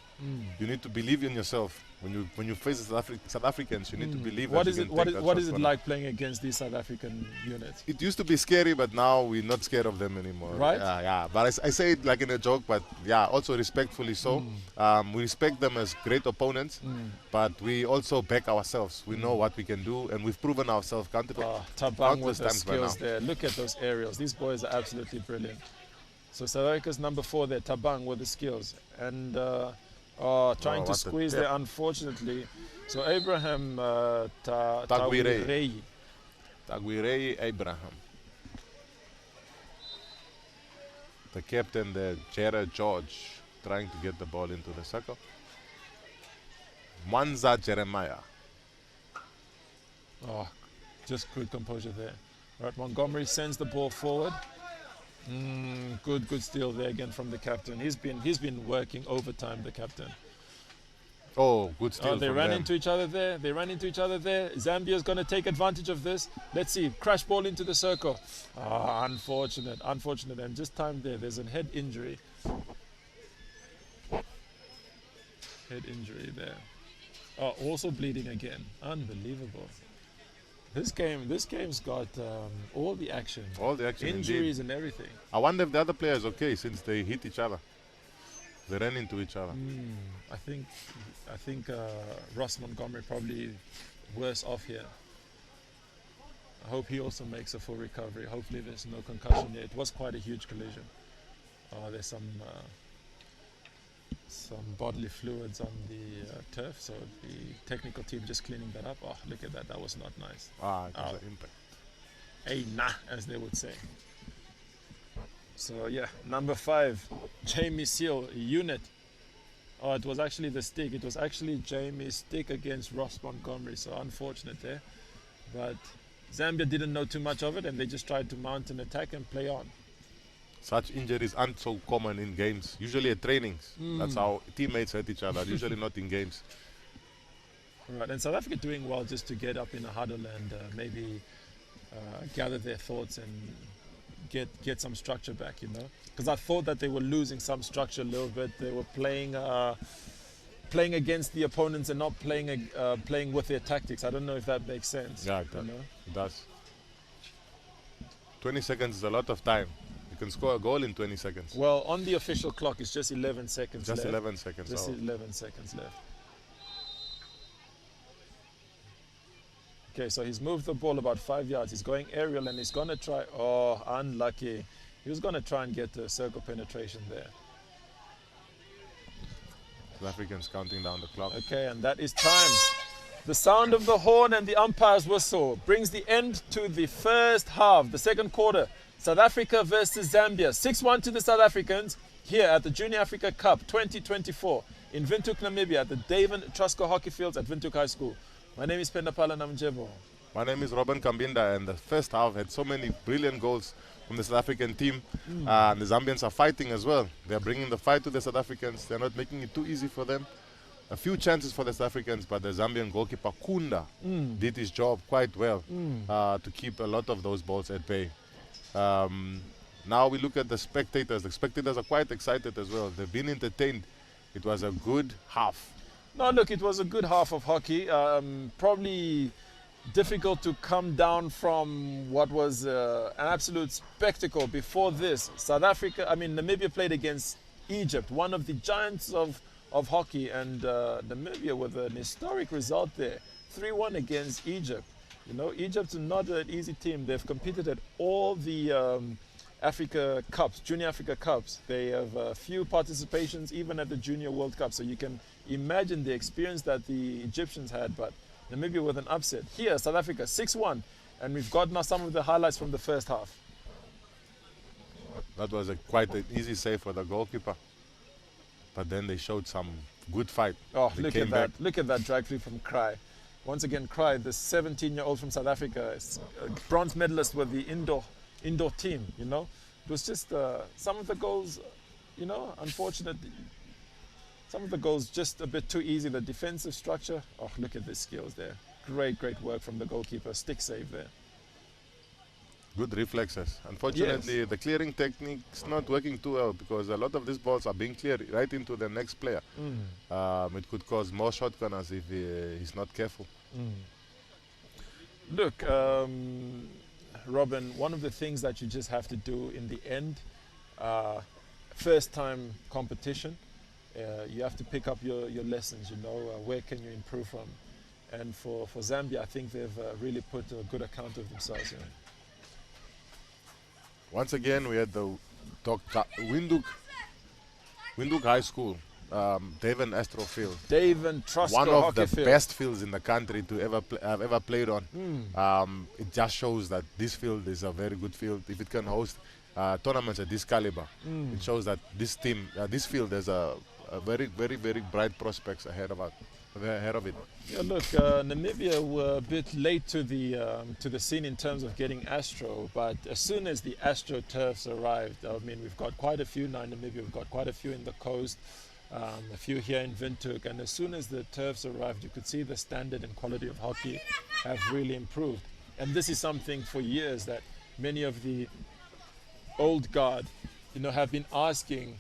You need to believe in yourself. When you face South Africans, you need to believe. What is it like playing against these South African units? It used to be scary, but now we're not scared of them anymore. Right? Yeah. But I say it like in a joke, but yeah, also respectfully so. We respect them as great opponents, but we also back ourselves. We know what we can do, and we've proven ourselves Tabang with the skills there. Look at those aerials. These boys are absolutely brilliant. So South Africa's number 4 there, Tabang with the skills. And trying to squeeze there, unfortunately. So Abraham Taguirei Abraham. The captain there, Jared George, trying to get the ball into the circle. Mwanza Jeremiah. Oh, just good composure there. Right, Montgomery sends the ball forward. Good steal there again from the captain. He's been working overtime, the captain. Oh, good steal. They ran into each other there. Zambia's going to take advantage of this. Let's see. Crash ball into the circle. Unfortunate. And just time there. There's a head injury. Head injury there. Oh, also bleeding again. Unbelievable. This game's got all the action. Injuries indeed. And everything. I wonder if the other player is okay since they hit each other. They ran into each other. I think Ross Montgomery probably worse off here. I hope he also makes a full recovery. Hopefully there's no concussion here. It was quite a huge collision. There's some bodily fluids on the turf, so the technical team just cleaning that up. Oh, look at that. That was not nice. It was an impact. Hey, nah, as they would say. So yeah, number 5, Jamie Seal, unit. Oh, it was actually the stick. It was actually Jamie's stick against Ross Montgomery. So unfortunate there. But Zambia didn't know too much of it, and they just tried to mount an attack and play on. Such injuries aren't so common in games. Usually at trainings. That's how teammates hurt each other. Usually not in games. Right, and South Africa doing well just to get up in a huddle and maybe gather their thoughts and get some structure back, you know. Because I thought that they were losing some structure a little bit. They were playing against the opponents and not playing with their tactics. I don't know if that makes sense. Yeah, it does. 20 seconds is a lot of time. You can score a goal in 20 seconds. Well, on the official clock, it's just 11 seconds left. 11 seconds. Just 11 seconds left. Okay, so he's moved the ball about 5 yards. He's going aerial and he's going to try. Oh, unlucky. He was going to try and get the circle penetration there. South Africans counting down the clock. Okay, and that is time. The sound of the horn and the umpire's whistle brings the end to the first half, the second quarter. South Africa versus Zambia. 6-1 to the South Africans here at the Junior Africa Cup 2024 in Windhoek, Namibia at the David Trusco Hockey Fields at Windhoek High School. My name is Pendapala Namjebo. My name is Robin Kambinda, and the first half had so many brilliant goals from the South African team. And the Zambians are fighting as well. They're bringing the fight to the South Africans. They're not making it too easy for them. A few chances for the South Africans, but the Zambian goalkeeper Kunda did his job quite well to keep a lot of those balls at bay. Now we look at the spectators. The spectators are quite excited as well. They've been entertained. It was a good half. No, look, it was a good half of hockey. Probably difficult to come down from what was an absolute spectacle before this. Namibia played against Egypt, one of the giants of hockey, and Namibia with an historic result there, 3-1 against Egypt. You know, Egypt's not an easy team. They've competed at all the Africa Cups, Junior Africa Cups. They have a few participations even at the Junior World Cup. So you can imagine the experience that the Egyptians had, but Namibia with an upset. Here, South Africa, 6-1. And we've got now some of the highlights from the first half. That was quite an easy save for the goalkeeper. But then they showed some good fight. Oh, they look at that. Look at that drag free from Cry. Once again, Cry, the 17-year-old from South Africa, is a bronze medalist with the indoor team, you know. It was just some of the goals, you know, unfortunately, some of the goals just a bit too easy. The defensive structure, oh, look at the skills there. Great work from the goalkeeper. Stick save there. Good reflexes. Unfortunately, the clearing technique's not working too well because a lot of these balls are being cleared right into the next player. It could cause more shot corners if he's not careful. Look, Robin, one of the things that you just have to do in the end, first time competition, you have to pick up your lessons, you know, where can you improve from. And for Zambia, I think they've really put a good account of themselves. You know. Once again, we had the Windhoek High School, David Astro Field. David Trusco One of Hockey the Field. best fields in the country to have ever played on. It just shows that this field is a very good field. If it can host tournaments at this caliber, it shows that this team, this field has a very bright prospects ahead of it. Yeah, look, Namibia were a bit late to the scene in terms of getting Astro, but as soon as the Astro turfs arrived, I mean, we've got quite a few now in Namibia. We've got quite a few in the coast, a few here in Windhoek, and as soon as the turfs arrived, you could see the standard and quality of hockey have really improved. And this is something for years that many of the old guard, you know, have been asking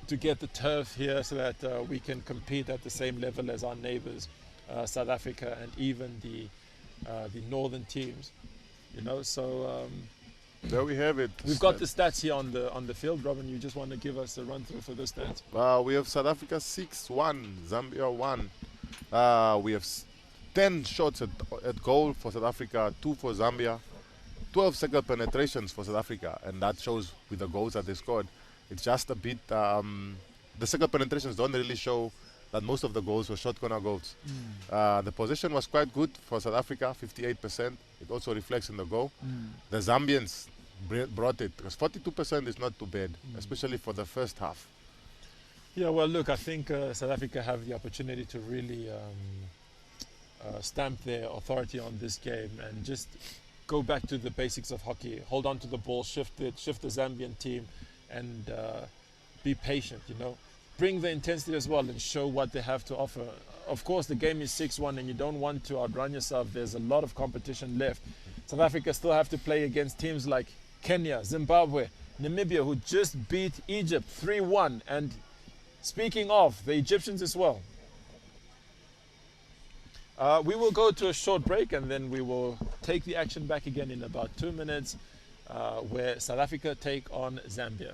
to get the turf here so that we can compete at the same level as our neighbors, South Africa, and even the northern teams. You know, so there we have it. We've got the stats here on the field. Robin, you just want to give us a run through for the stats? We have South Africa 6-1, Zambia 1. We have 10 shots at goal for South Africa, 2 for Zambia, 12 second penetrations for South Africa, and that shows with the goals that they scored. It's just a bit, the second penetrations don't really show that most of the goals were short corner goals. The possession was quite good for South Africa, 58%. It also reflects in the goal. The Zambians brought it, because 42% is not too bad, especially for the first half. Yeah, well, look, I think South Africa have the opportunity to really stamp their authority on this game and just go back to the basics of hockey. Hold on to the ball, shift the Zambian team, and be patient, you know. Bring the intensity as well and show what they have to offer. Of course, the game is 6-1 and you don't want to outrun yourself. There's a lot of competition left. South Africa still have to play against teams like Kenya, Zimbabwe, Namibia, who just beat Egypt 3-1. And speaking of, the Egyptians as well. We will go to a short break and then we will take the action back again in about 2 minutes. Where South Africa take on Zambia.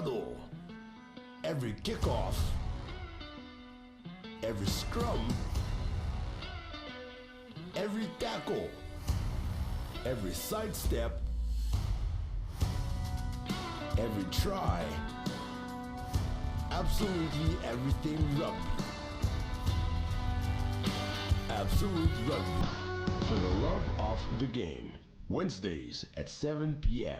huddle, every kickoff, every scrum, every tackle, every sidestep, every try, absolutely everything rugby. Absolute Rugby. For the love of the game. Wednesdays at 7 p.m.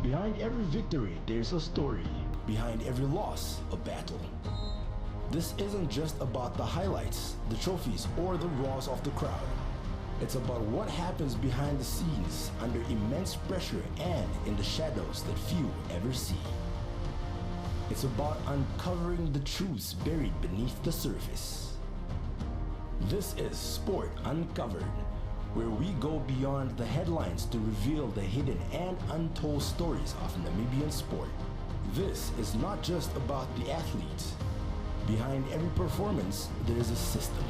Behind every victory, there's a story. Behind every loss, a battle. This isn't just about the highlights, the trophies, or the roars of the crowd. It's about what happens behind the scenes, under immense pressure and in the shadows that few ever see. It's about uncovering the truths buried beneath the surface. This is Sport Uncovered, where we go beyond the headlines to reveal the hidden and untold stories of Namibian sport. This is not just about the athletes. Behind every performance, there is a system.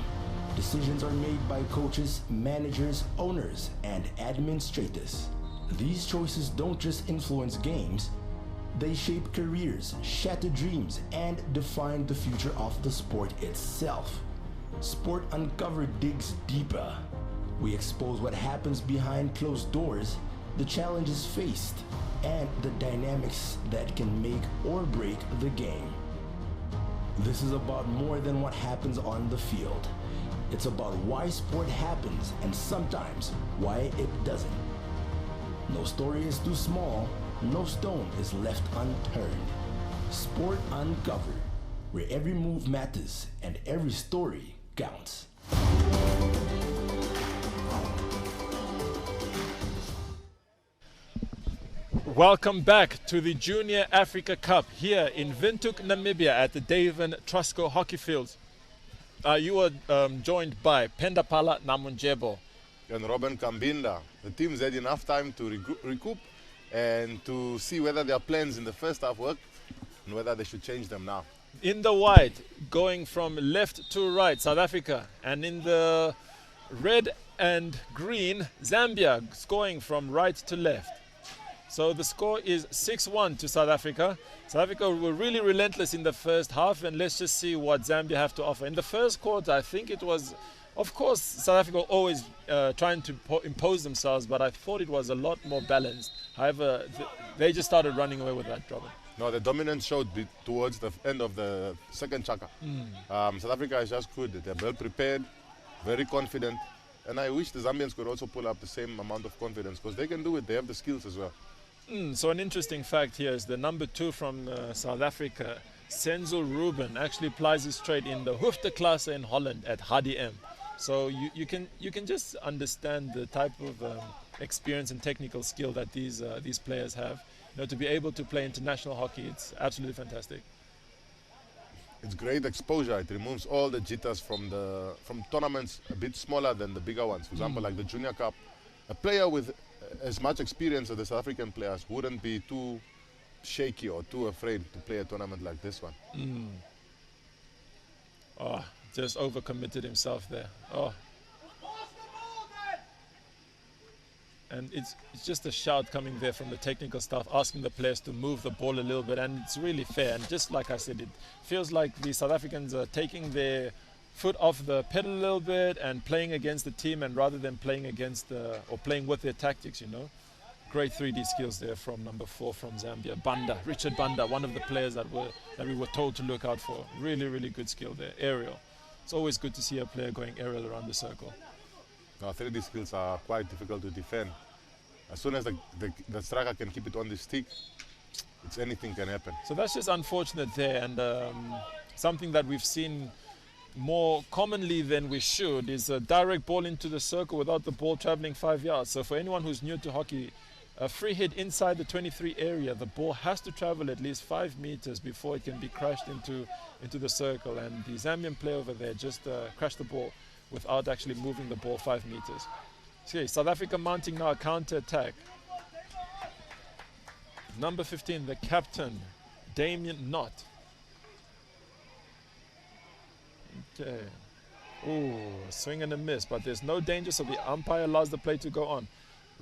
Decisions are made by coaches, managers, owners, and administrators. These choices don't just influence games, they shape careers, shatter dreams, and define the future of the sport itself. Sport Uncovered digs deeper. We expose what happens behind closed doors, the challenges faced, and the dynamics that can make or break the game. This is about more than what happens on the field. It's about why sport happens and sometimes why it doesn't. No story is too small, no stone is left unturned. Sport Uncovered, where every move matters and every story counts. Welcome back to the Junior Africa Cup here in Windhoek, Namibia at the Davin Trusco Hockey Fields. You were joined by Pendapala Namunjebo and Robin Kambinda. The teams had enough time to recoup and to see whether their plans in the first half worked and whether they should change them now. In the white, going from left to right, South Africa, and in the red and green, Zambia, scoring from right to left. So the score is 6-1 to South Africa. South Africa were really relentless in the first half, and let's just see what Zambia have to offer. In the first quarter, I think it was, of course, South Africa always trying to impose themselves, but I thought it was a lot more balanced. However, they just started running away with that, Robin. No, the dominance showed towards the end of the second chaka. South Africa is just good. They're well prepared, very confident, and I wish the Zambians could also pull up the same amount of confidence because they can do it. They have the skills as well. So an interesting fact here is the number 2 from South Africa, Senzo Ruben, actually plies his trade in the Hoofdklasse in Holland at HDM. So you can just understand the type of experience and technical skill that these players have. You know, to be able to play international hockey, it's absolutely fantastic. It's great exposure. It removes all the jitters from tournaments a bit smaller than the bigger ones. For example, like the Junior Cup, a player with as much experience as the South African players wouldn't be too shaky or too afraid to play a tournament like this one. Oh, just overcommitted himself there. Oh. And it's just a shout coming there from the technical staff, asking the players to move the ball a little bit, and it's really fair. And just like I said, it feels like the South Africans are taking their foot off the pedal a little bit and playing against the team, and rather than playing against or playing with their tactics, you know. Great 3D skills there from number 4 from Zambia, Banda, Richard Banda, one of the players that we were told to look out for. Really, really good skill there. Aerial. It's always good to see a player going aerial around the circle. Now, 3D skills are quite difficult to defend. As soon as the striker can keep it on the stick, anything can happen. So that's just unfortunate there, and something that we've seen more commonly than we should is a direct ball into the circle without the ball traveling 5 yards. So for anyone who's new to hockey, a free hit inside the 23 area, the ball has to travel at least 5 meters before it can be crashed into the circle, and the Zambian player over there just crashed the ball without actually moving the ball 5 meters. Okay, South Africa mounting now a counter-attack. Number 15, the captain, Damien Knott. Okay. Ooh, swing and a miss, but there's no danger, so the umpire allows the play to go on.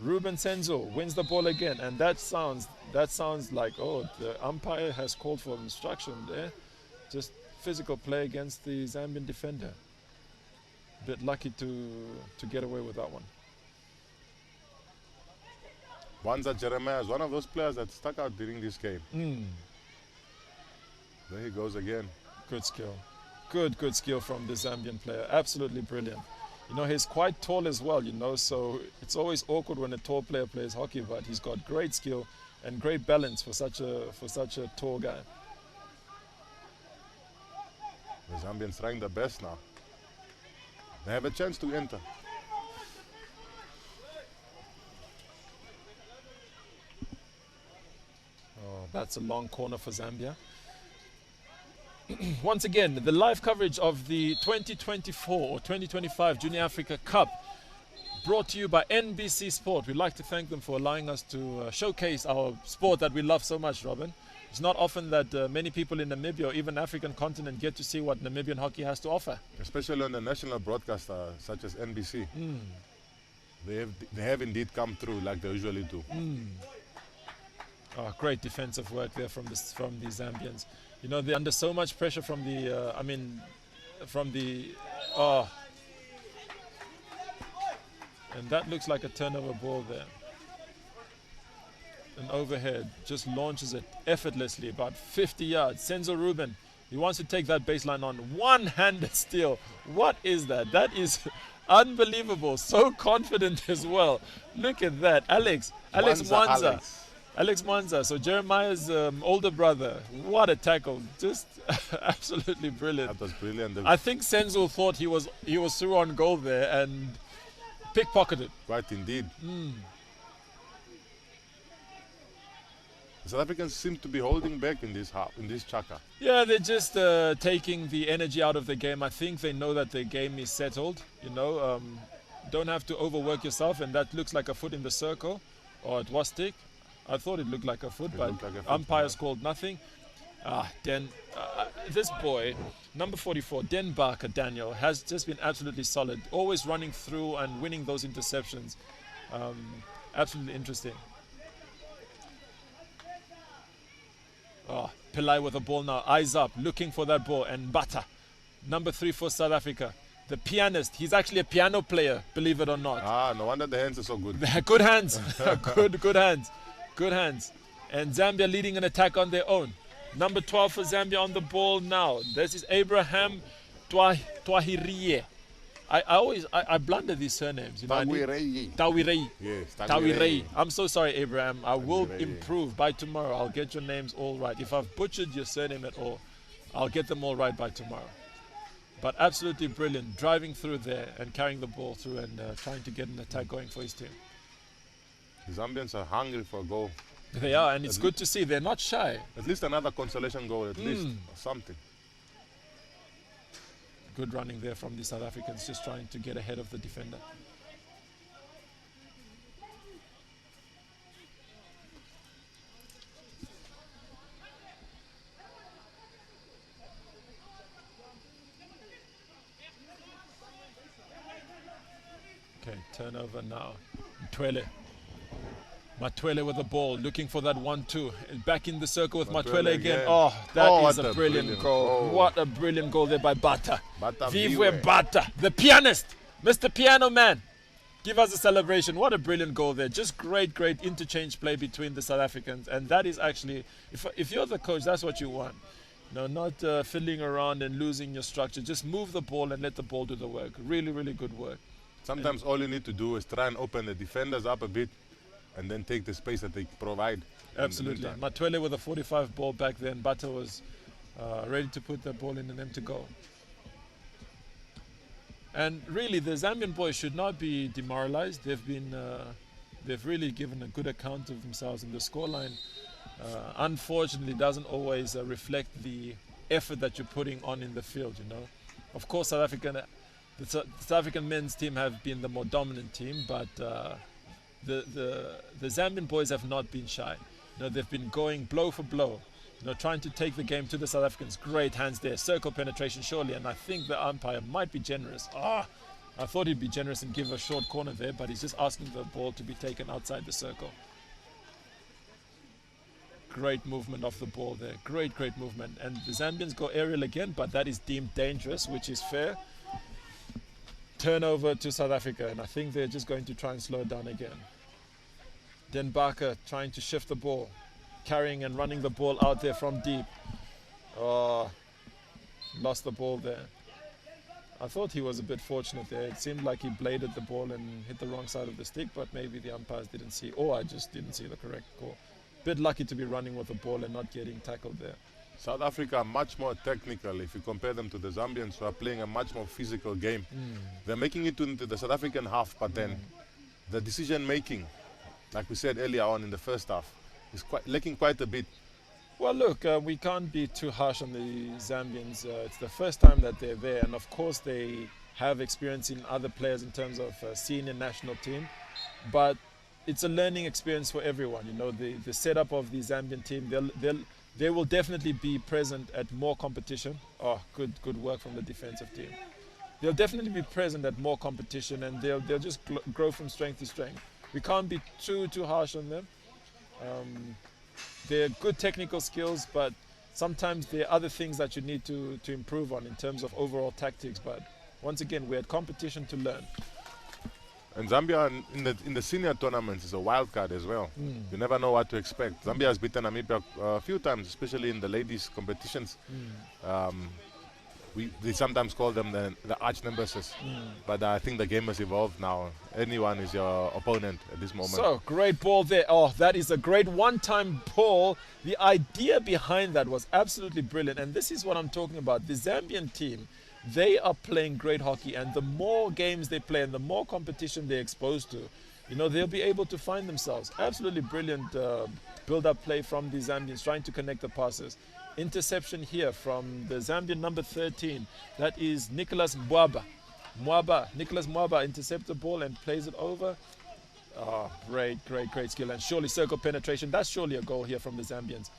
Ruben Senzo wins the ball again, and that sounds like, oh, the umpire has called for obstruction there. Just physical play against the Zambian defender. Bit lucky to get away with that one. Wanza Jeremiah is one of those players that stuck out during this game. There he goes again. Good skill. Good skill from the Zambian player. Absolutely brilliant. You know, he's quite tall as well, you know, so it's always awkward when a tall player plays hockey, but he's got great skill and great balance for such a tall guy. The Zambians trying their best now. They have a chance to enter. Oh, that's a long corner for Zambia. Once again, the live coverage of the 2024 or 2025 Junior Africa Cup brought to you by NBC Sport. We'd like to thank them for allowing us to showcase our sport that we love so much, Robin. It's not often that many people in Namibia or even African continent get to see what Namibian hockey has to offer. Especially on the national broadcaster such as NBC. They have indeed come through like they usually do. Oh, great defensive work there from the Zambians. You know, they're under so much pressure from the, and that looks like a turnover ball there. An overhead, just launches it effortlessly, about 50 yards. Senzo Ruben, he wants to take that baseline on one-handed steal. What is that? That is unbelievable. So confident as well. Look at that. Alex Mwanza, so Jeremiah's older brother. What a tackle. Just absolutely brilliant. That was brilliant. I think Senzo thought he was through on goal there and pickpocketed. Right indeed. The South Africans seem to be holding back in this chaka. Yeah, they're just taking the energy out of the game. I think they know that the game is settled. You know, don't have to overwork yourself, and that looks like a foot in the circle, or it was stick. I thought it looked like a foot, but umpires called nothing. This boy, number 44, Den Barker Daniel, has just been absolutely solid. Always running through and winning those interceptions. Absolutely interesting. Oh, Pillai with the ball now. Eyes up, looking for that ball. And Bata, number 3 for South Africa. The pianist. He's actually a piano player, believe it or not. No wonder the hands are so good. Good hands. good hands. Good hands. And Zambia leading an attack on their own. Number 12 for Zambia on the ball now. This is Abraham Twahirie. I blunder these surnames. You know, Tawirei. Yes, Tawirei. I'm so sorry, Abraham. I will improve by tomorrow. I'll get your names all right. If I've butchered your surname at all, I'll get them all right by tomorrow. But absolutely brilliant. Driving through there and carrying the ball through and trying to get an attack going for his team. The Zambians are hungry for a goal. They are, and it's good to see. They're not shy. At least another consolation goal, at least, or something. Good running there from the South Africans, just trying to get ahead of the defender. Okay, turnover now. Matwele with the ball, looking for that 1-2. Back in the circle with Matwele again. Oh, that is a brilliant goal. What a brilliant goal there by Bata. Vivwe Bata, the pianist, Mr. Piano Man. Give us a celebration. What a brilliant goal there. Just great interchange play between the South Africans. And that is actually, if you're the coach, that's what you want. No, not fiddling around and losing your structure. Just move the ball and let the ball do the work. Really good work. Sometimes all you need to do is try and open the defenders up a bit and then take the space that they provide. Absolutely. Matwele with a 45 ball back then. Bata was ready to put the ball in and then to go. And really, the Zambian boys should not be demoralized. They've really given a good account of themselves, and the scoreline, unfortunately, doesn't always reflect the effort that you're putting on in the field. You know, of course, the South African men's team have been the more dominant team, but the Zambian boys have not been shy. You know, they've been going blow for blow. You know, trying to take the game to the South Africans. Great hands there. Circle penetration, surely. And I think the umpire might be generous. I thought he'd be generous and give a short corner there, but he's just asking the ball to be taken outside the circle. Great movement of the ball there. Great movement. And the Zambians go aerial again, but that is deemed dangerous, which is fair. Turnover to South Africa, and I think they're just going to try and slow it down again. Den Barker trying to shift the ball. Carrying and running the ball out there from deep. Lost the ball there. I thought he was a bit fortunate there. It seemed like he bladed the ball and hit the wrong side of the stick, but maybe the umpires didn't see, or I just didn't see the correct call. Bit lucky to be running with the ball and not getting tackled there. South Africa are much more technical if you compare them to the Zambians, who are playing a much more physical game. They're making it into the South African half, but then the decision making, like we said earlier on in the first half, is lacking quite a bit. Well, look, we can't be too harsh on the Zambians. It's the first time that they're there, and of course they have experience in other players in terms of senior national team, but it's a learning experience for everyone. You know, the setup of the Zambian team, they will definitely be present at more competition. Good work from the defensive team. They'll definitely be present at more competition, and they'll just grow from strength to strength. We can't be too harsh on them. They're good technical skills, but sometimes there are other things that you need to improve on in terms of overall tactics. But once again, we're at competition to learn. And Zambia in the senior tournaments is a wild card as well. You never know what to expect. Zambia has beaten Namibia a few times, especially in the ladies' competitions. They sometimes call them the arch nemesis, but I think the game has evolved now. Anyone is your opponent at this moment. So, great ball there. That is a great one-time ball. The idea behind that was absolutely brilliant, and this is what I'm talking about. The Zambian team, they are playing great hockey, and the more games they play and the more competition they're exposed to, you know, they'll be able to find themselves. Absolutely brilliant build-up play from the Zambians, trying to connect the passes. Interception here from the Zambian number 13. That is Nicholas Mwaba. Nicholas Mwaba intercepts the ball and plays it over. Great skill. And surely circle penetration. That's surely a goal here from the Zambians.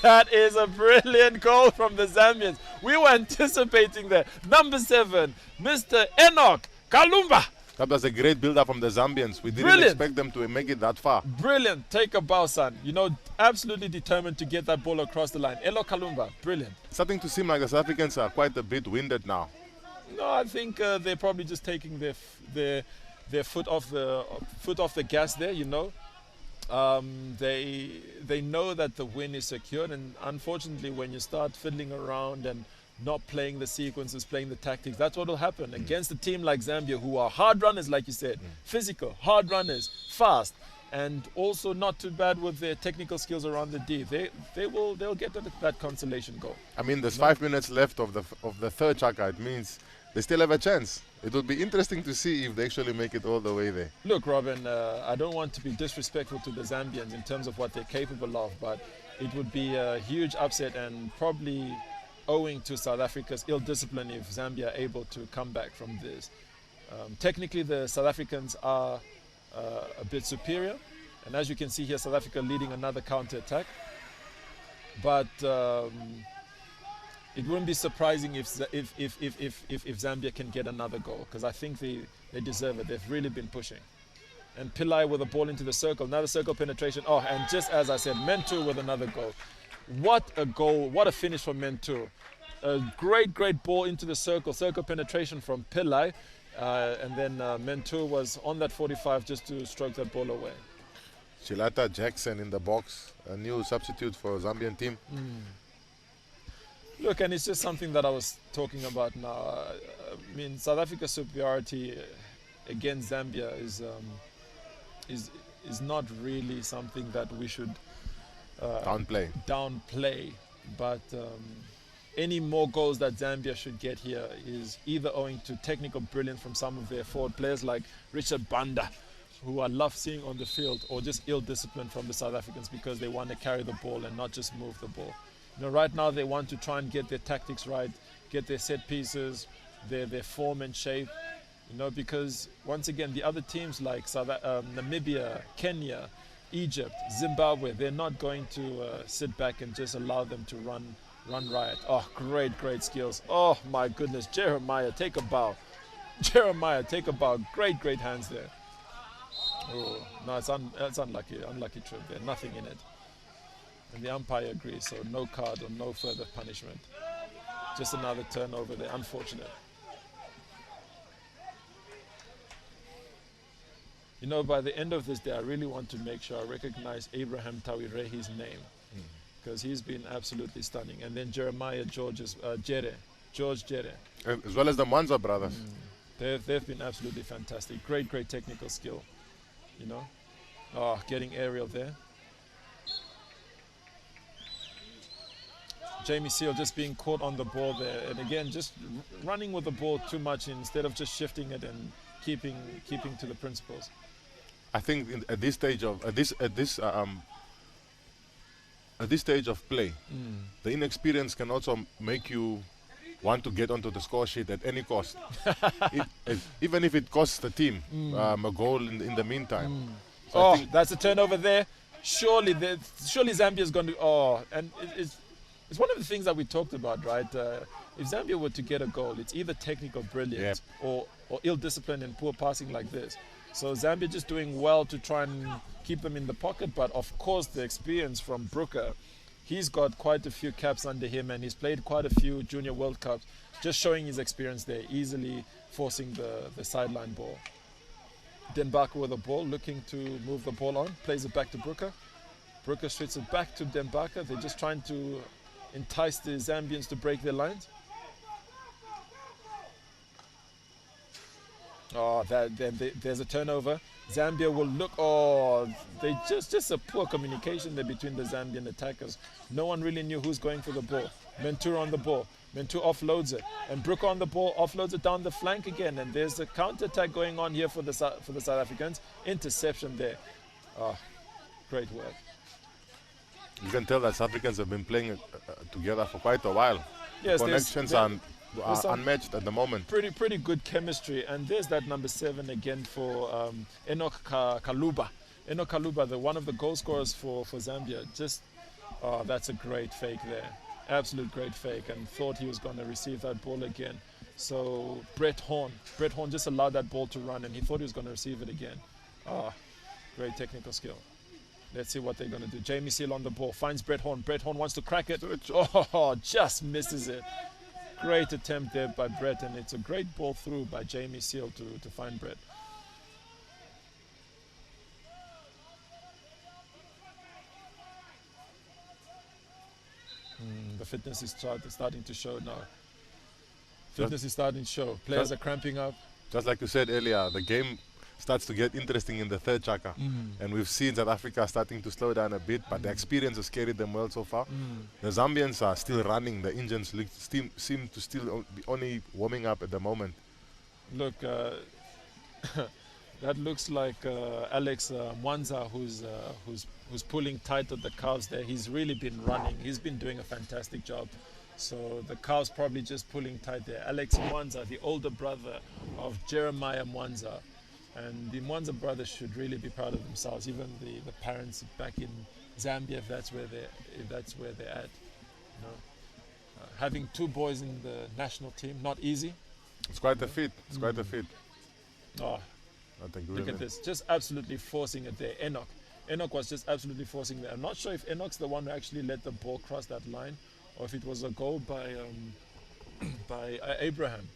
That is a brilliant goal from the Zambians. We were anticipating that. Number 7, Mr. Enoch Kalumba. That was a great build-up from the Zambians. We didn't expect them to make it that far. Brilliant. Take a bow, son. You know, absolutely determined to get that ball across the line. Elo Kalumba, brilliant. Starting to seem like the South Africans are quite a bit winded now. No, I think they're probably just taking their foot off the gas there. You know, they know that the win is secured, and unfortunately, when you start fiddling around and not playing the sequences, playing the tactics, that's what will happen against a team like Zambia, who are hard runners, like you said, physical, hard runners, fast, and also not too bad with their technical skills around the D. They'll get that consolation goal. I mean, there's 5 minutes left of the third chaka. It means they still have a chance. It will be interesting to see if they actually make it all the way there. Look, Robin, I don't want to be disrespectful to the Zambians in terms of what they're capable of, but it would be a huge upset and probably owing to South Africa's ill discipline if Zambia are able to come back from this. Technically, the South Africans are a bit superior, and as you can see here, South Africa leading another counter-attack. But it wouldn't be surprising if Zambia can get another goal, because I think they deserve it. They've really been pushing. And Pillai with a ball into the circle, another circle penetration. And just as I said, Mentu with another goal. What a goal, what a finish from Mentu. A great ball into the circle penetration from Pillai. And then Mentor was on that 45 just to stroke that ball away. Chilata Jackson in the box, a new substitute for Zambian team. Look, and it's just something that I was talking about now. I mean, South Africa's superiority against Zambia is not really something that we should downplay. But any more goals that Zambia should get here is either owing to technical brilliance from some of their forward players like Richard Banda, who I love seeing on the field, or just ill discipline from the South Africans because they want to carry the ball and not just move the ball. You know, right now they want to try and get their tactics right, get their set pieces, their form and shape. You know, because once again, the other teams like Namibia, Kenya, Egypt, Zimbabwe, they're not going to sit back and just allow them to run riot. Oh, great skills. Oh my goodness, Jeremiah, take a bow. Jeremiah, take a bow. Great hands there. Oh, no, it's unlucky trip there. Nothing in it. And the umpire agrees, so no card or no further punishment. Just another turnover there. Unfortunate. You know, by the end of this day, I really want to make sure I recognize Abraham Tawirehi's name, because he's been absolutely stunning. And then Jeremiah George Jere. As well as the Mwanza brothers. They've been absolutely fantastic. Great technical skill. You know, getting aerial there. Jamie Seal just being caught on the ball there, and again just running with the ball too much instead of just shifting it and keeping to the principles. I think at this stage of play, the inexperience can also make you want to get onto the score sheet at any cost, even if it costs the team a goal in the meantime. So that's a turnover there. Surely Zambia's going to. And it's one of the things that we talked about, right? If Zambia were to get a goal, it's either technical brilliance or ill-discipline and poor passing like this. So Zambia just doing well to try and keep them in the pocket, but of course the experience from Brooker, he's got quite a few caps under him and he's played quite a few Junior World Cups, just showing his experience there, easily forcing the sideline ball. Denbaka with the ball, looking to move the ball on, plays it back to Brooker. Brooker shoots it back to Denbaka. They're just trying to entice the Zambians to break their lines. There's a turnover. Zambia will look. They just a poor communication there between the Zambian attackers. No one really knew who's going for the ball. Mentor on the ball. Mentor offloads it, and Brooker on the ball offloads it down the flank again. And there's a counter attack going on here for the South Africans. Interception there. Great work. You can tell that South Africans have been playing together for quite a while. Yes, connections are unmatched at the moment. Pretty good chemistry, and there's that number 7 again for Enoch Kaluba. Enoch Kaluba, one of the goal scorers for Zambia. That's a great fake there, absolute great fake, and thought he was going to receive that ball again. So Brett Horn just allowed that ball to run, and he thought he was going to receive it again. Great technical skill. Let's see what they're going to do. Jamie Seal on the ball, finds Brett Horn. Brett Horn wants to crack it. Just misses it. Great attempt there by Brett, and it's a great ball through by Jamie Seal to find Brett. The fitness is starting to show now. Fitness is starting to show. Players are cramping up. Just like you said earlier, the game starts to get interesting in the third chaka, and we've seen South Africa starting to slow down a bit, but the experience has carried them well so far. The Zambians are still running. The engines seem to still be only warming up at the moment. Look, that looks like Alex Mwanza, who's pulling tight at the calves there. He's really been running. He's been doing a fantastic job. So the calves probably just pulling tight there. Alex Mwanza, the older brother of Jeremiah Mwanza. And the Mwanza brothers should really be proud of themselves, even the parents back in Zambia, if that's where they're at. You know, having 2 boys in the national team, not easy. It's quite a feat. It's quite a feat. Look at this, just absolutely forcing it there. Enoch was just absolutely forcing there. I'm not sure if Enoch's the one who actually let the ball cross that line, or if it was a goal by Abraham.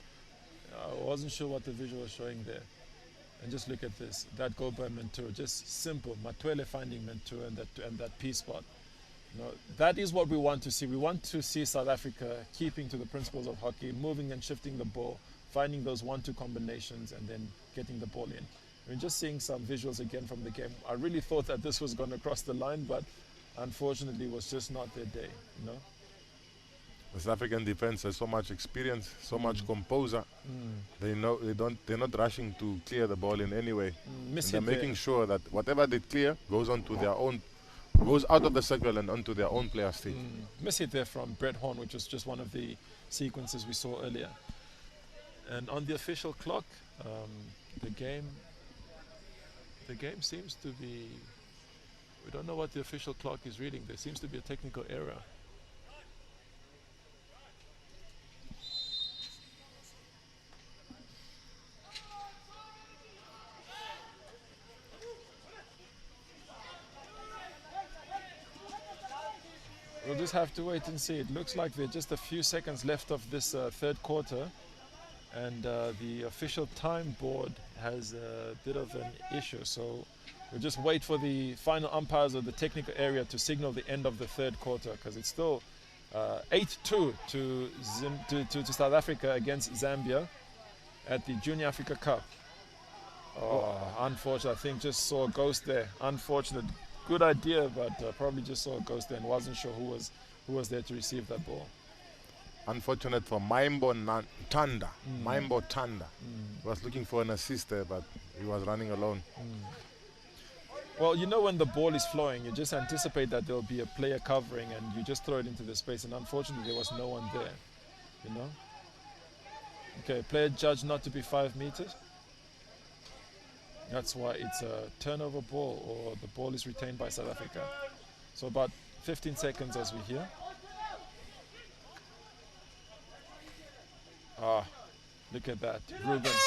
I wasn't sure what the visual was showing there. And just look at this. That goal by Mentua, just simple. Matwele finding Mentua and that P spot. You know, that is what we want to see. We want to see South Africa keeping to the principles of hockey, moving and shifting the ball, finding those 1-2 combinations, and then getting the ball in. We're just seeing some visuals again from the game. I really thought that this was going to cross the line, but unfortunately, it was just not their day. You know. The South African defense has so much experience, so much composure. They know they're not rushing to clear the ball in any way. They're making sure that whatever they clear goes onto their own, goes out of the circle and onto their own player stage. Miss hit there from Brett Horn, which was just one of the sequences we saw earlier. And on the official clock, the game seems to be, we don't know what the official clock is reading. There seems to be a technical error. We'll just have to wait and see. It looks like there are just a few seconds left of this third quarter, and the official time board has a bit of an issue. So we'll just wait for the final umpires of the technical area to signal the end of the third quarter, because it's still 8-2 to South Africa against Zambia at the Junior Africa Cup. Oh, unfortunate. I think just saw a ghost there. Unfortunate. Good idea, but probably just saw a ghost there and wasn't sure who was there to receive that ball. Unfortunate for Maimbo Tanda. Maimbo Tanda was looking for an assist there, but he was running alone. Well, you know, when the ball is flowing, you just anticipate that there'll be a player covering, and you just throw it into the space. And unfortunately, there was no one there. You know. Okay, player judged not to be 5 meters. That's why it's a turnover ball, or the ball is retained by South Africa. So about 15 seconds as we hear. Look at that, Rubens.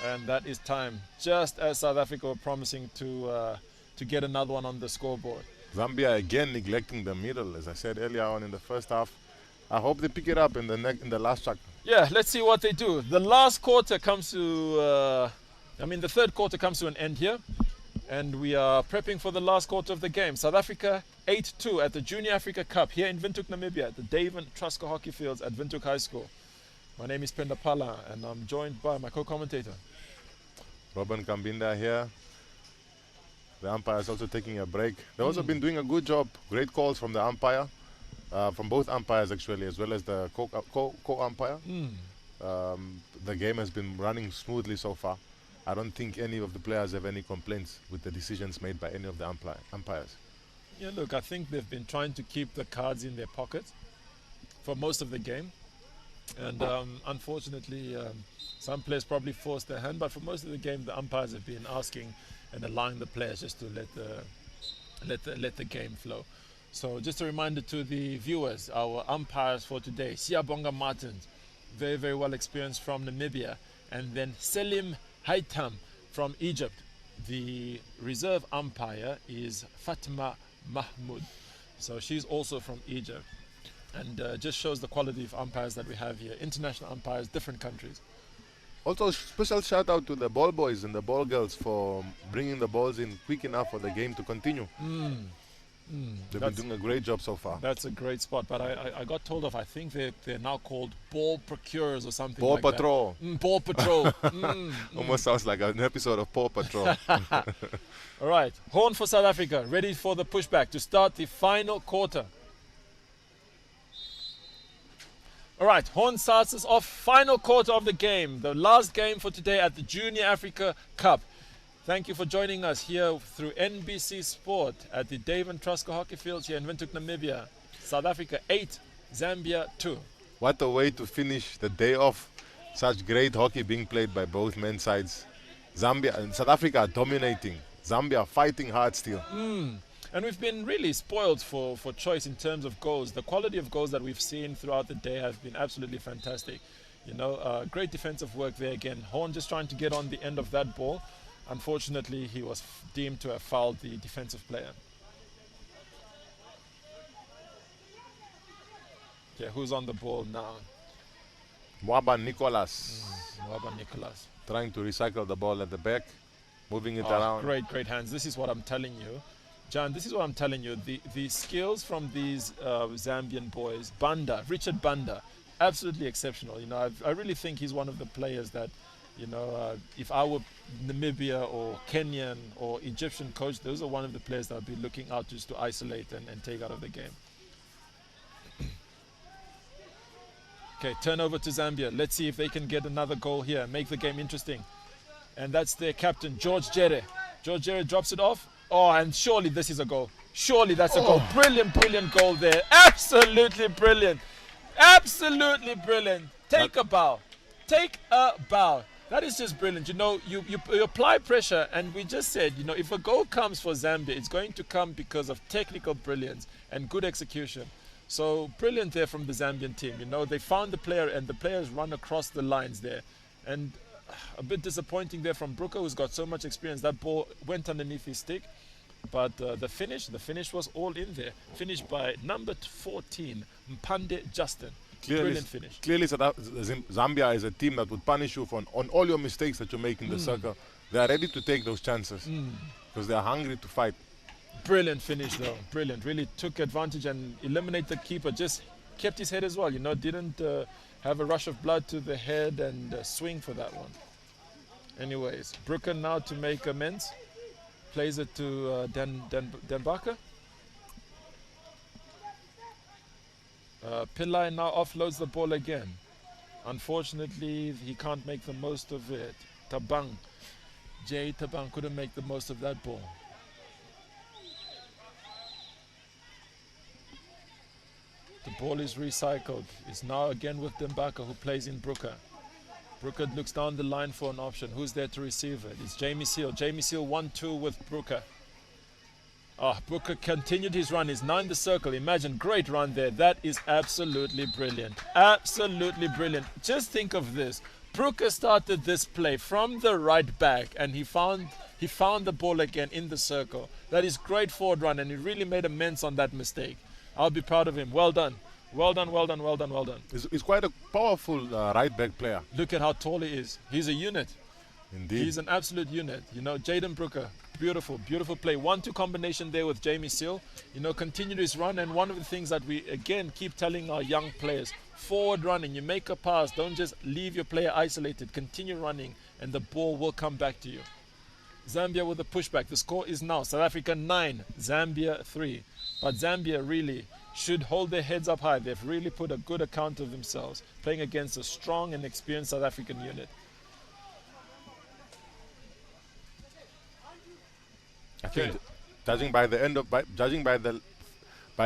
And that is time, just as South Africa were promising to get another one on the scoreboard. Zambia again neglecting the middle, as I said earlier on in the first half. I hope they pick it up in the last track. Yeah, let's see what they do. The last quarter comes to... the third quarter comes to an end here, and we are prepping for the last quarter of the game. South Africa 8-2 at the Junior Africa Cup here in Windhoek, Namibia, at the Dave and Trusker Hockey Fields at Windhoek High School. My name is Penda Pala, and I'm joined by my co-commentator, Robin Kambinda here. The umpire is also taking a break. They've also been doing a good job. Great calls from the umpire, from both umpires actually, as well as the co-umpire. The game has been running smoothly so far. I don't think any of the players have any complaints with the decisions made by any of the umpires. Yeah, look, I think they've been trying to keep the cards in their pockets for most of the game. And unfortunately, some players probably forced their hand, but for most of the game, the umpires have been asking and allowing the players just to let the game flow. So just a reminder to the viewers, our umpires for today: Siyabonga Martins, very, very well experienced from Namibia, and then Selim Haitam from Egypt. The reserve umpire is Fatima Mahmoud. So she's also from Egypt. And just shows the quality of umpires that we have here. International umpires, different countries. Also, special shout out to the ball boys and the ball girls for bringing the balls in quick enough for the game to continue. They've been doing a great job so far. That's a great spot, but I got told of, I think they're now called ball procurers or something Ball like Patrol. that. Ball Patrol. Almost sounds like an episode of Paw Patrol. All right, horn for South Africa, ready for the pushback to start the final quarter. All right, horn starts us off, final quarter of the game, the last game for today at the Junior Africa Cup. Thank you for joining us here through NBC Sport at the Dave and Trusker Hockey Fields here in Windhoek, Namibia. South Africa 8, Zambia 2. What a way to finish the day off. Such great hockey being played by both men's sides. Zambia and South Africa are dominating. Zambia fighting hard still. And we've been really spoiled for choice in terms of goals. The quality of goals that we've seen throughout the day has been absolutely fantastic. You know, great defensive work there again. Horn just trying to get on the end of that ball. Unfortunately, he was deemed to have fouled the defensive player. Okay, who's on the ball now? Mwaba Nicholas Mwaba Nicholas. trying to recycle the ball at the back, moving it around. Great hands. This is what I'm telling you. John, this is what I'm telling you. The skills from these Zambian boys, Richard Banda, absolutely exceptional. You know, I really think he's one of the players that, you know, if I were Namibia or Kenyan or Egyptian coach, those are one of the players that I'd be looking out just to isolate and take out of the game. Okay, turnover to Zambia. Let's see if they can get another goal here, make the game interesting. And that's their captain, George Jere. George Jere drops it off. Oh, and surely this is a goal. Surely that's a goal. Brilliant goal there. Absolutely brilliant. Absolutely brilliant. Take a bow. Take a bow. That is just brilliant. You know, you apply pressure, and we just said, you know, if a goal comes for Zambia, it's going to come because of technical brilliance and good execution. So brilliant there from the Zambian team. You know, they found the player, and the players run across the lines there. And a bit disappointing there from Brooker, who's got so much experience. That ball went underneath his stick. But the finish was all in there. Finished by number 14, Mpande Justin. Brilliant finish. Clearly, Zambia is a team that would punish you on all your mistakes that you make in the circle. They are ready to take those chances because they are hungry to fight. Brilliant finish, though. Brilliant. Really took advantage and eliminated the keeper. Just kept his head as well. You know, didn't have a rush of blood to the head and swing for that one. Anyways, Brooker now to make amends. Plays it to Den Bakker. Pillai now offloads the ball again. Unfortunately, he can't make the most of it. Jay Tabang couldn't make the most of that ball. The ball is recycled. It's now again with Dembaka, who plays in Brooker. Brooker looks down the line for an option. Who's there to receive it? It's Jamie Seal. Jamie Seal 1-2 with Brooker. Brooker continued his run. He's now in the circle. Imagine, great run there. That is absolutely brilliant. Absolutely brilliant. Just think of this. Brooker started this play from the right back, and he found the ball again in the circle. That is great forward run, and he really made amends on that mistake. I'll be proud of him. Well done. Well done. He's quite a powerful right back player. Look at how tall he is. He's a unit. Indeed. He's an absolute unit. You know, Jaden Brooker, beautiful play. 1-2 combination there with Jamie Seal. You know, continued his run, and one of the things that we again keep telling our young players, forward running. You make a pass, don't just leave your player isolated. Continue running, and the ball will come back to you. Zambia with a pushback. The score is now South Africa 9, Zambia 3. But Zambia really should hold their heads up high. They've really put a good account of themselves, playing against a strong and experienced South African unit. I think, judging by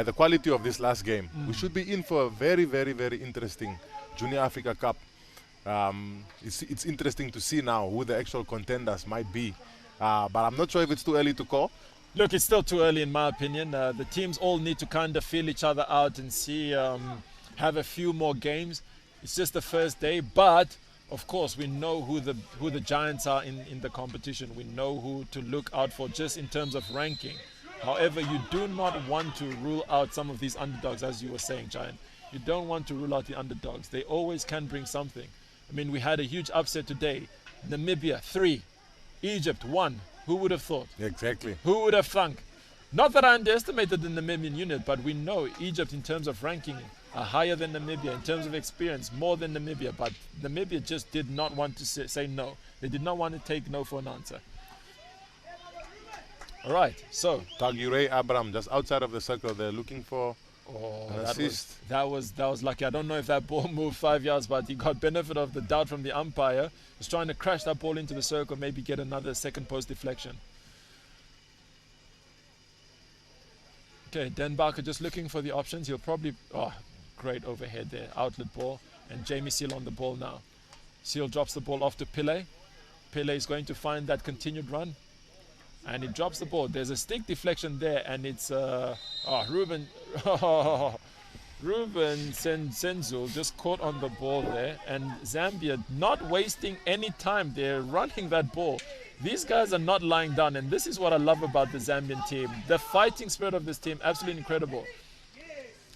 the quality of this last game, we should be in for a very interesting Junior Africa Cup. It's interesting to see now who the actual contenders might be, but I'm not sure if it's too early to call. Look, it's still too early in my opinion. The teams all need to kind of feel each other out and see, have a few more games. It's just the first day, but of course we know who the giants are in the competition. We know who to look out for just in terms of ranking. However, you do not want to rule out some of these underdogs, as you were saying, Giant. You don't want to rule out the underdogs. They always can bring something. I mean, we had a huge upset today. Namibia 3, Egypt 1. Who would have thought? Exactly. Who would have thunk? Not that I underestimated the Namibian unit, but we know Egypt in terms of ranking are higher than Namibia, in terms of experience, more than Namibia. But Namibia just did not want to say no. They did not want to take no for an answer. All right, so Tagire Abraham just outside of the circle. They're looking for an assist. That was lucky. I don't know if that ball moved 5 yards, but he got benefit of the doubt from the umpire. Was trying to crash that ball into the circle, maybe get another second post deflection. Okay, Den Bakker just looking for the options. He'll probably great overhead there, outlet ball, and Jamie Seal on the ball now. Seal drops the ball off to Pillay. Pillay is going to find that continued run. And he drops the ball. There's a stick deflection there, and it's Ruben Senzo just caught on the ball there, and Zambia not wasting any time. They're running that ball. These guys are not lying down, and this is what I love about the Zambian team. The fighting spirit of this team, absolutely incredible.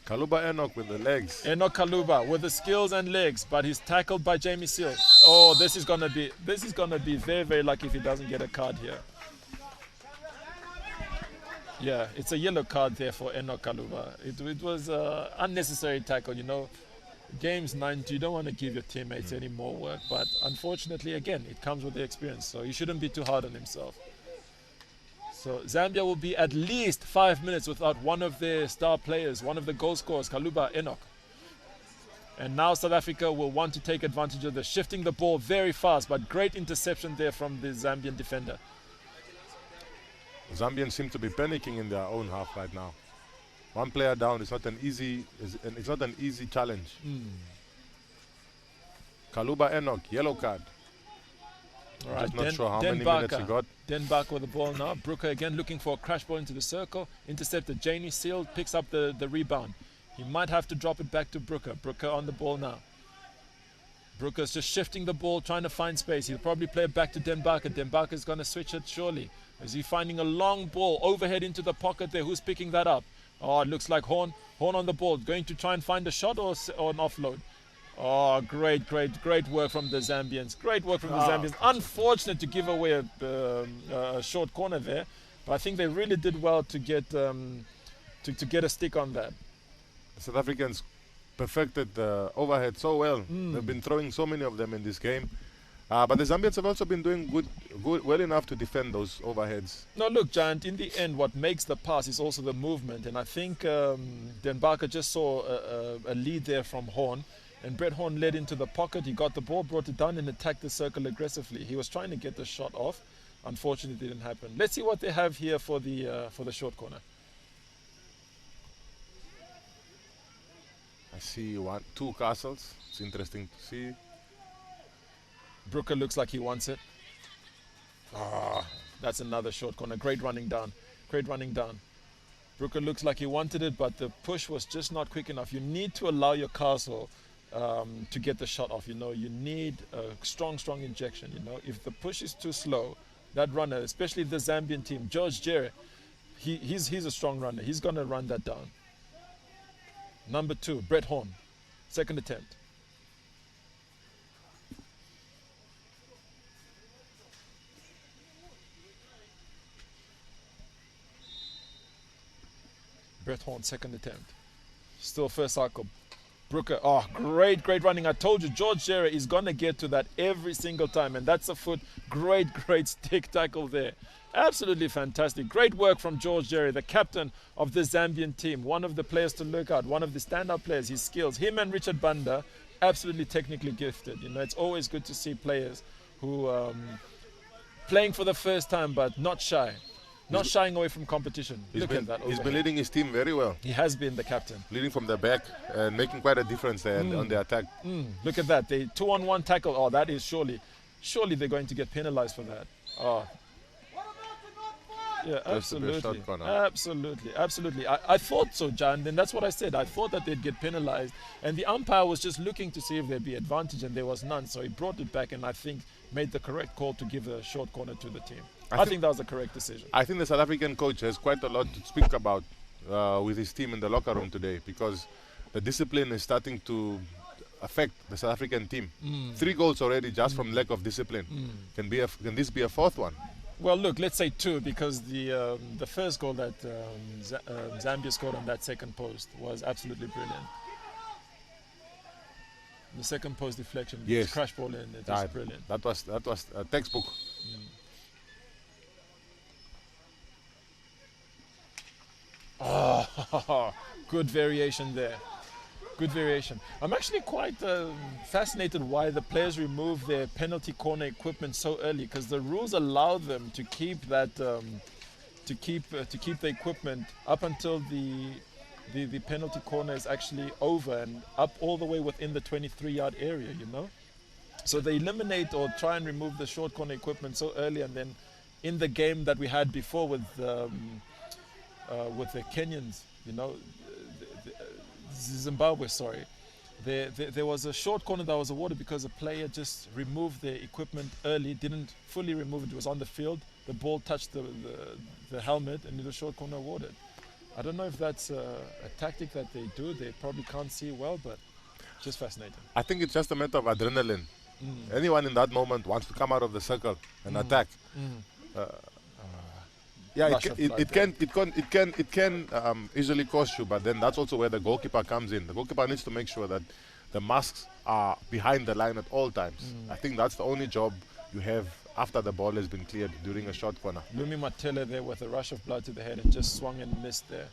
Kaluba Enoch with the legs. Enoch Kaluba with the skills and legs, but he's tackled by Jamie Seal. Oh, this is gonna be very, very lucky if he doesn't get a card here. Yeah, it's a yellow card there for Enoch Kaluba. It was unnecessary tackle, you know. Game's 90, you don't want to give your teammates any more work, but unfortunately, again, it comes with the experience, so you shouldn't be too hard on himself. So Zambia will be at least 5 minutes without one of their star players, one of the goal scorers, Kaluba Enoch. And now South Africa will want to take advantage of this, shifting the ball very fast, but great interception there from the Zambian defender. Zambians seem to be panicking in their own half right now. One player down is not an easy challenge. Kaluba Enoch, yellow card. All right, just not sure how many minutes he got. Denbach with the ball now. Brooker again looking for a crash ball into the circle. Intercepted. Jamie Seal picks up the rebound. He might have to drop it back to Brooker. Brooker on the ball now. Brooker's just shifting the ball, trying to find space. He'll probably play it back to Denbaka. Denbaka's going to switch it surely. Is he finding a long ball overhead into the pocket there? Who's picking that up? Oh, it looks like Horn. Horn on the ball. Going to try and find a shot or an offload. Oh, great work from the Zambians. Great work from the Zambians. Unfortunate to give away a short corner there, but I think they really did well to get to get a stick on that. The South Africans perfected the overhead so well. They've been throwing so many of them in this game. But the Zambians have also been doing well enough to defend those overheads. No, look, Giant, in the end, what makes the pass is also the movement. And I think Denbaka just saw a lead there from Horn. And Brett Horn led into the pocket. He got the ball, brought it down, and attacked the circle aggressively. He was trying to get the shot off. Unfortunately, it didn't happen. Let's see what they have here for the short corner. I see two castles. It's interesting to see. Brooker looks like he wants it. That's another short corner. Great running down. Brooker looks like he wanted it, but the push was just not quick enough. You need to allow your castle to get the shot off. You know, you need a strong injection. You know, if the push is too slow, that runner, especially the Zambian team, George Jerry, he's a strong runner. He's gonna run that down. Number 2, Brett Horn, second attempt. Brett Horn, second attempt. Still first cycle. Brooker, great running. I told you, George Jerry is going to get to that every single time. And that's a foot. Great stick tackle there. Absolutely fantastic. Great work from George Jerry, the captain of the Zambian team. One of the players to look at. One of the standout players. His skills. Him and Richard Banda, absolutely technically gifted. You know, it's always good to see players who playing for the first time, but not shy. Not shying away from competition. Look at that. He's been leading his team very well. He has been the captain. Leading from the back and making quite a difference there on the attack. Look at that. The 2-on-1 tackle. Oh, that is surely they're going to get penalized for that. Oh. Yeah, absolutely. Absolutely. I thought so, John. Then that's what I said. I thought that they'd get penalized. And the umpire was just looking to see if there'd be advantage, and there was none. So he brought it back, and I think made the correct call to give a short corner to the team. I think that was the correct decision. I think the South African coach has quite a lot to speak about with his team in the locker room today, because the discipline is starting to affect the South African team. 3 goals already just from lack of discipline. Can this be a 4th one? Well, look, let's say 2, because the first goal that Zambia scored on that second post was absolutely brilliant. The second post deflection, yes, crash ball in, it was brilliant. That was a textbook. Good variation there. Good variation. I'm actually quite fascinated why the players remove their penalty corner equipment so early, because the rules allow them to keep that to keep the equipment up until the penalty corner is actually over and up all the way within the 23-yard area, you know. So they eliminate or try and remove the short corner equipment so early, and then in the game that we had before with the Kenyans, you know, Zimbabwe, sorry, there was a short corner that was awarded because a player just removed their equipment early, didn't fully remove it. It was on the field. The ball touched the helmet, and it was short corner awarded. I don't know if that's a tactic that they do. They probably can't see well, but just fascinating. I think it's just a matter of adrenaline. Anyone in that moment wants to come out of the circle and attack. Yeah, Rush of blood it can easily cost you, but then that's also where the goalkeeper comes in. The goalkeeper needs to make sure that the masks are behind the line at all times. I think that's the only job you have after the ball has been cleared during a short corner. Lumi Matele there with a rush of blood to the head and just swung and missed there.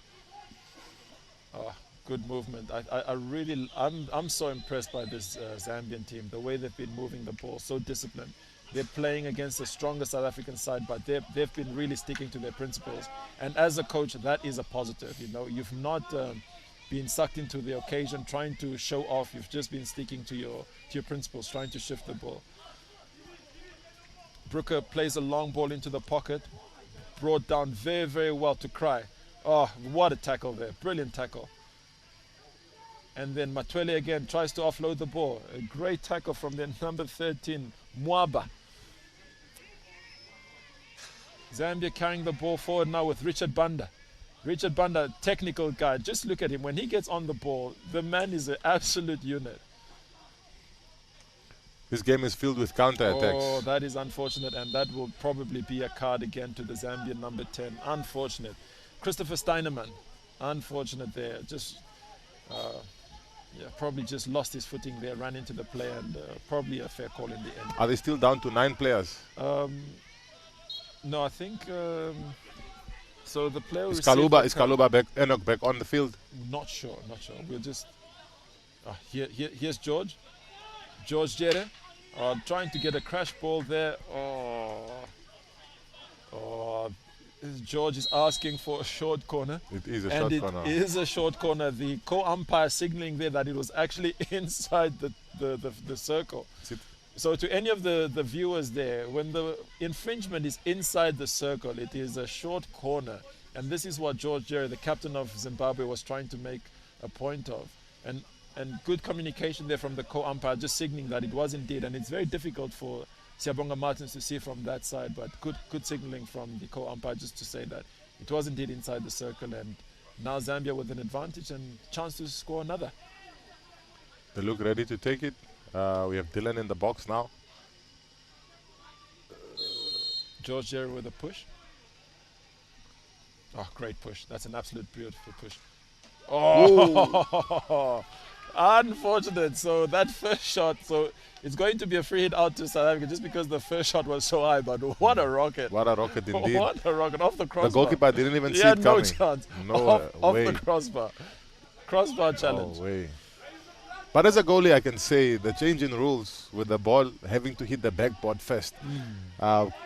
Oh, good movement. I'm so impressed by this Zambian team, the way they've been moving the ball, so disciplined. They're playing against a stronger South African side, but they've been really sticking to their principles. And as a coach, that is a positive. You know, you've not been sucked into the occasion, trying to show off. You've just been sticking to your principles, trying to shift the ball. Brooker plays a long ball into the pocket, brought down very, very well to Cry. Oh, what a tackle there. Brilliant tackle. And then Matwele again tries to offload the ball. A great tackle from the number 13, Mwaba. Zambia carrying the ball forward now with Richard Banda. Richard Banda, technical guy. Just look at him. When he gets on the ball, the man is an absolute unit. This game is filled with counter-attacks. Oh, that is unfortunate, and that will probably be a card again to the Zambian number 10. Unfortunate. Christopher Steinemann, unfortunate there. Just, probably just lost his footing there, ran into the play, and probably a fair call in the end. Are they still down to 9 players? No, I think so. The player Is Kaluba back? Enoch back on the field? Not sure. We'll just here's George Jere, trying to get a crash ball there. George is asking for a short corner. It is a short corner. It is a short corner. The co-umpire signaling there that it was actually inside the circle. So to any of the viewers there, when the infringement is inside the circle, it is a short corner. And this is what George Jerry, the captain of Zimbabwe, was trying to make a point of. And good communication there from the co-umpire, just signaling that it was indeed. And it's very difficult for Siyabonga Martins to see from that side, but good signaling from the co-umpire just to say that it was indeed inside the circle. And now Zambia with an advantage and chance to score another. They look ready to take it. We have Dylan in the box now. George Jerry with a push. Oh, great push. That's an absolute beautiful push. Oh, unfortunate. So that first shot, so it's going to be a free hit out to South Africa just because the first shot was so high, but what a rocket. What a rocket indeed. What a rocket off the crossbar. The goalkeeper didn't even see it coming. No chance. No off way. the crossbar. Crossbar challenge. No way. But as a goalie, I can say the change in rules with the ball having to hit the backboard first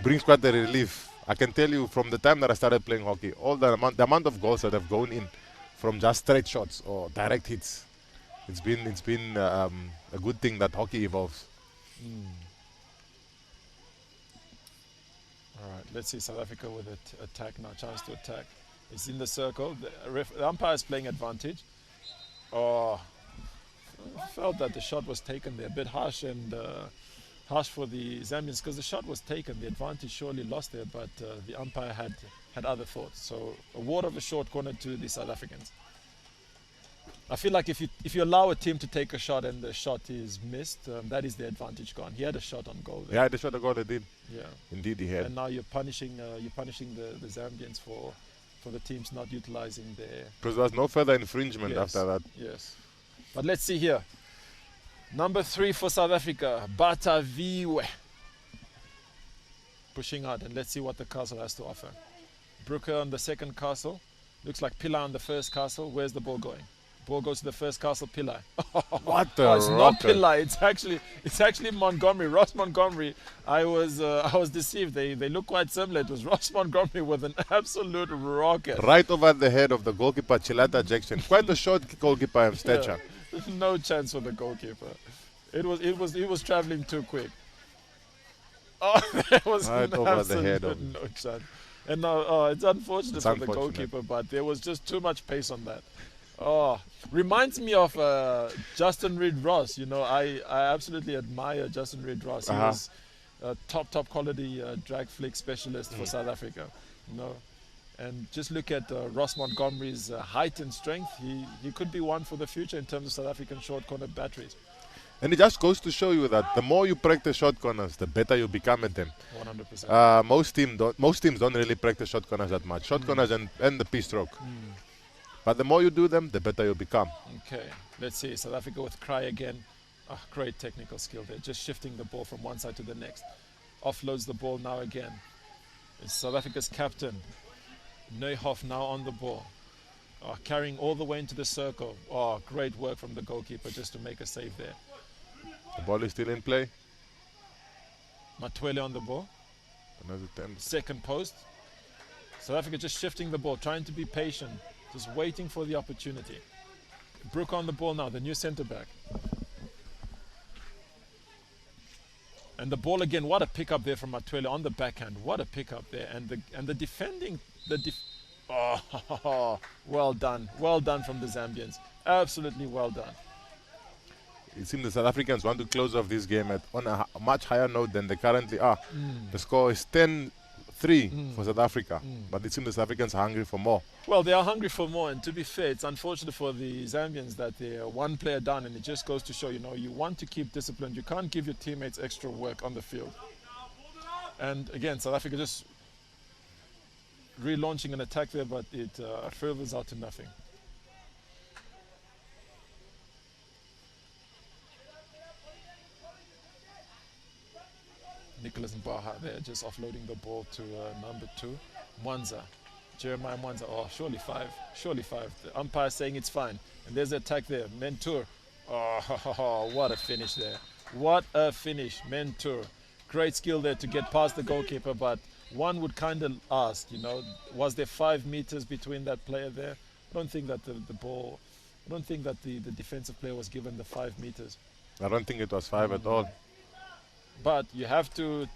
brings quite a relief. I can tell you from the time that I started playing hockey, all the amount of goals that have gone in from just straight shots or direct hits, it's been a good thing that hockey evolves. All right, let's see South Africa with an attack now, chance to attack. It's in the circle. The umpire is playing advantage. Oh, I felt that the shot was taken there, a bit harsh and harsh for the Zambians because the shot was taken. The advantage surely lost there, but the umpire had other thoughts. So award of a short corner to the South Africans. I feel like if you allow a team to take a shot and the shot is missed, that is the advantage gone. He had a shot on goal there. Yeah, the shot on goal he did. Yeah, indeed he had. And now you're punishing the Zambians for the teams not utilizing their. Because there was no further infringement after that. Yes. But let's see here. Number 3 for South Africa, Bataviwe. Pushing out, and let's see what the castle has to offer. Brooker on the second castle. Looks like Pillai on the first castle. Where's the ball going? Ball goes to the first castle, Pillai. What the it's not Pillai, it's actually Montgomery. Ross Montgomery. I was deceived. They look quite similar. It was Ross Montgomery with an absolute rocket. Right over the head of the goalkeeper, Chilata Jackson. Quite a short goalkeeper in stature. Yeah. No chance for the goalkeeper. It was traveling too quick. Oh, there was right over the head of no chance. And now it's unfortunate for the goalkeeper, but there was just too much pace on that. Oh, reminds me of Justin Reed Ross. You know, I absolutely admire Justin Reed Ross. He was a top quality drag flick specialist for South Africa. You know, And just look at Ross Montgomery's height and strength. He could be one for the future in terms of South African short corner batteries. And it just goes to show you that the more you practice short corners, the better you become at them. 100%. Most teams don't really practice short corners that much. Short corners and the P-stroke. But the more you do them, the better you become. Okay, let's see. South Africa with Cry again. Oh, great technical skill there. Just shifting the ball from one side to the next. Offloads the ball now again. It's South Africa's captain. Neuhoff now on the ball. Carrying all the way into the circle. Oh, great work from the goalkeeper just to make a save there. The ball is still in play. Matwele on the ball. Another attempt. Second post. South Africa just shifting the ball, trying to be patient, just waiting for the opportunity. Brook on the ball now, the new centre back. And the ball again, what a pickup there from Matwele on the backhand. What a pickup there. And the defending, oh, well done. Well done from the Zambians. Absolutely well done. It seems the South Africans want to close off this game on a much higher note than they currently are. The score is 10-3 for South Africa. But it seems the South Africans are hungry for more. Well, they are hungry for more. And to be fair, it's unfortunate for the Zambians that they're one player down. And it just goes to show, you want to keep disciplined. You can't give your teammates extra work on the field. And again, South Africa just relaunching an attack there, but it furthers out to nothing. Nicholas Mbaha there, just offloading the ball to number 2, Mwanza. Jeremiah Mwanza. Oh, surely 5. Surely 5. The umpire saying it's fine. And there's the attack there. Mentor. Oh, what a finish there. What a finish. Mentor. Great skill there to get past the goalkeeper, but one would kind of ask, was there 5 meters between that player there? I don't think that the defensive player was given the 5 meters. I don't think it was 5 at all. But you have to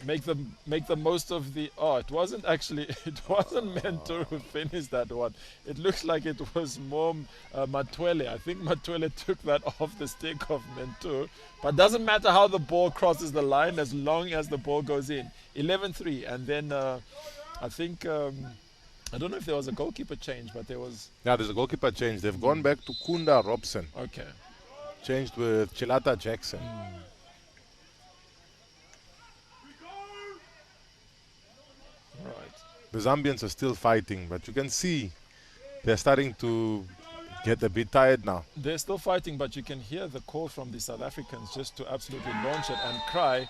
make the most of the. Oh, it wasn't Mentor who finished that one. It looks like it was more Matwele. I think Matwele took that off the stick of Mentor. But doesn't matter how the ball crosses the line as long as the ball goes in. 11-3, and then I think I don't know if there was a goalkeeper change, but there was. Yeah, there's a goalkeeper change. They've gone back to Kunda Robson. Okay. Changed with Chilata Jackson. Right. The Zambians are still fighting, but you can see they're starting to get a bit tired now. They're still fighting, but you can hear the call from the South Africans just to absolutely launch it and cry.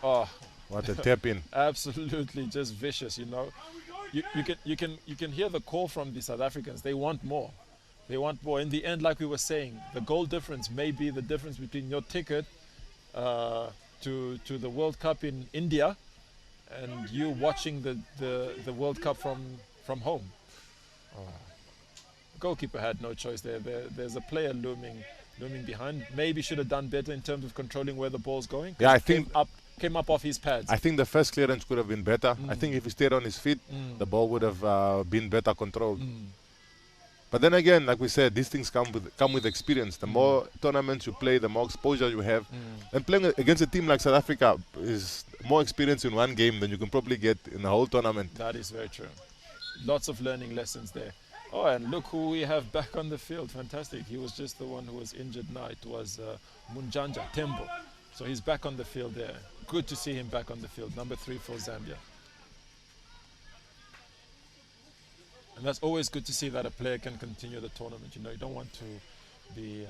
Oh, what a tap in! Absolutely, just vicious. You can hear the call from the South Africans. They want more. They want more. In the end, like we were saying, the goal difference may be the difference between your ticket to the World Cup in India and you watching the World Cup from home. Goalkeeper had no choice there. There's a player looming behind. Maybe should have done better in terms of controlling where the ball's going. Yeah, I think came up off his pads. I think the first clearance could have been better. I think if he stayed on his feet, the ball would have been better controlled. But then again, like we said, these things come with experience. The more tournaments you play, the more exposure you have. And playing against a team like South Africa is more experience in one game than you can probably get in a whole tournament. That is very true. Lots of learning lessons there. Oh, and look who we have back on the field. Fantastic. He was just the one who was injured now. It was Munjanja Tembo. So he's back on the field there. Good to see him back on the field. Number 3 for Zambia. And that's always good to see that a player can continue the tournament. You don't want to be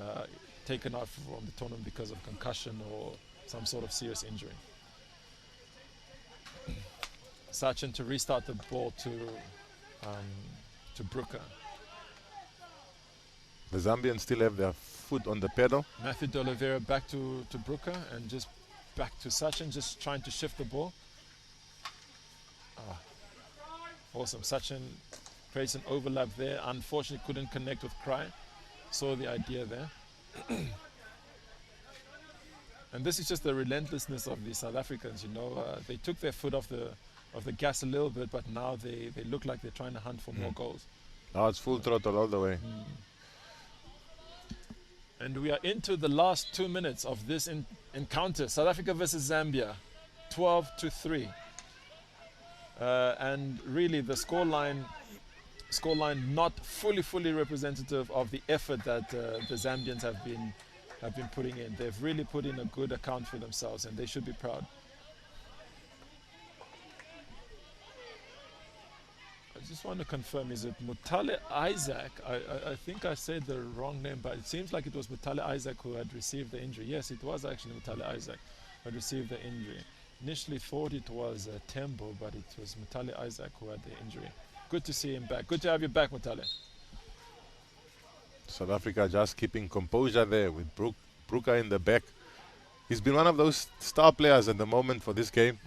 taken out from the tournament because of concussion or some sort of serious injury. Sachin to restart the ball to Brooker. The Zambians still have their foot on the pedal. Matthew de Oliveira back to Brooker and just back to Sachin, just trying to shift the ball. Awesome. Sachin creates an overlap there. Unfortunately couldn't connect with Cry. Saw the idea there. And this is just the relentlessness of the South Africans. They took their foot off the gas a little bit, but now they look like they're trying to hunt for more goals. Now it's full throttle all the way. And we are into the last 2 minutes of this encounter. South Africa versus Zambia, 12-3. and really the scoreline not fully representative of the effort that the Zambians have been putting in. They've really put in a good account for themselves, and they should be proud. I just want to confirm, is it Mutale Isaac? I think I said the wrong name, but it seems like it was Mutale Isaac who had received the injury. Yes, it was actually Mutale Isaac who had received the injury. Initially thought it was Tembo, but it was Mutale Isaac who had the injury. Good to see him back. Good to have you back, Mutale. South Africa just keeping composure there with Brooker in the back. He's been one of those star players at the moment for this game.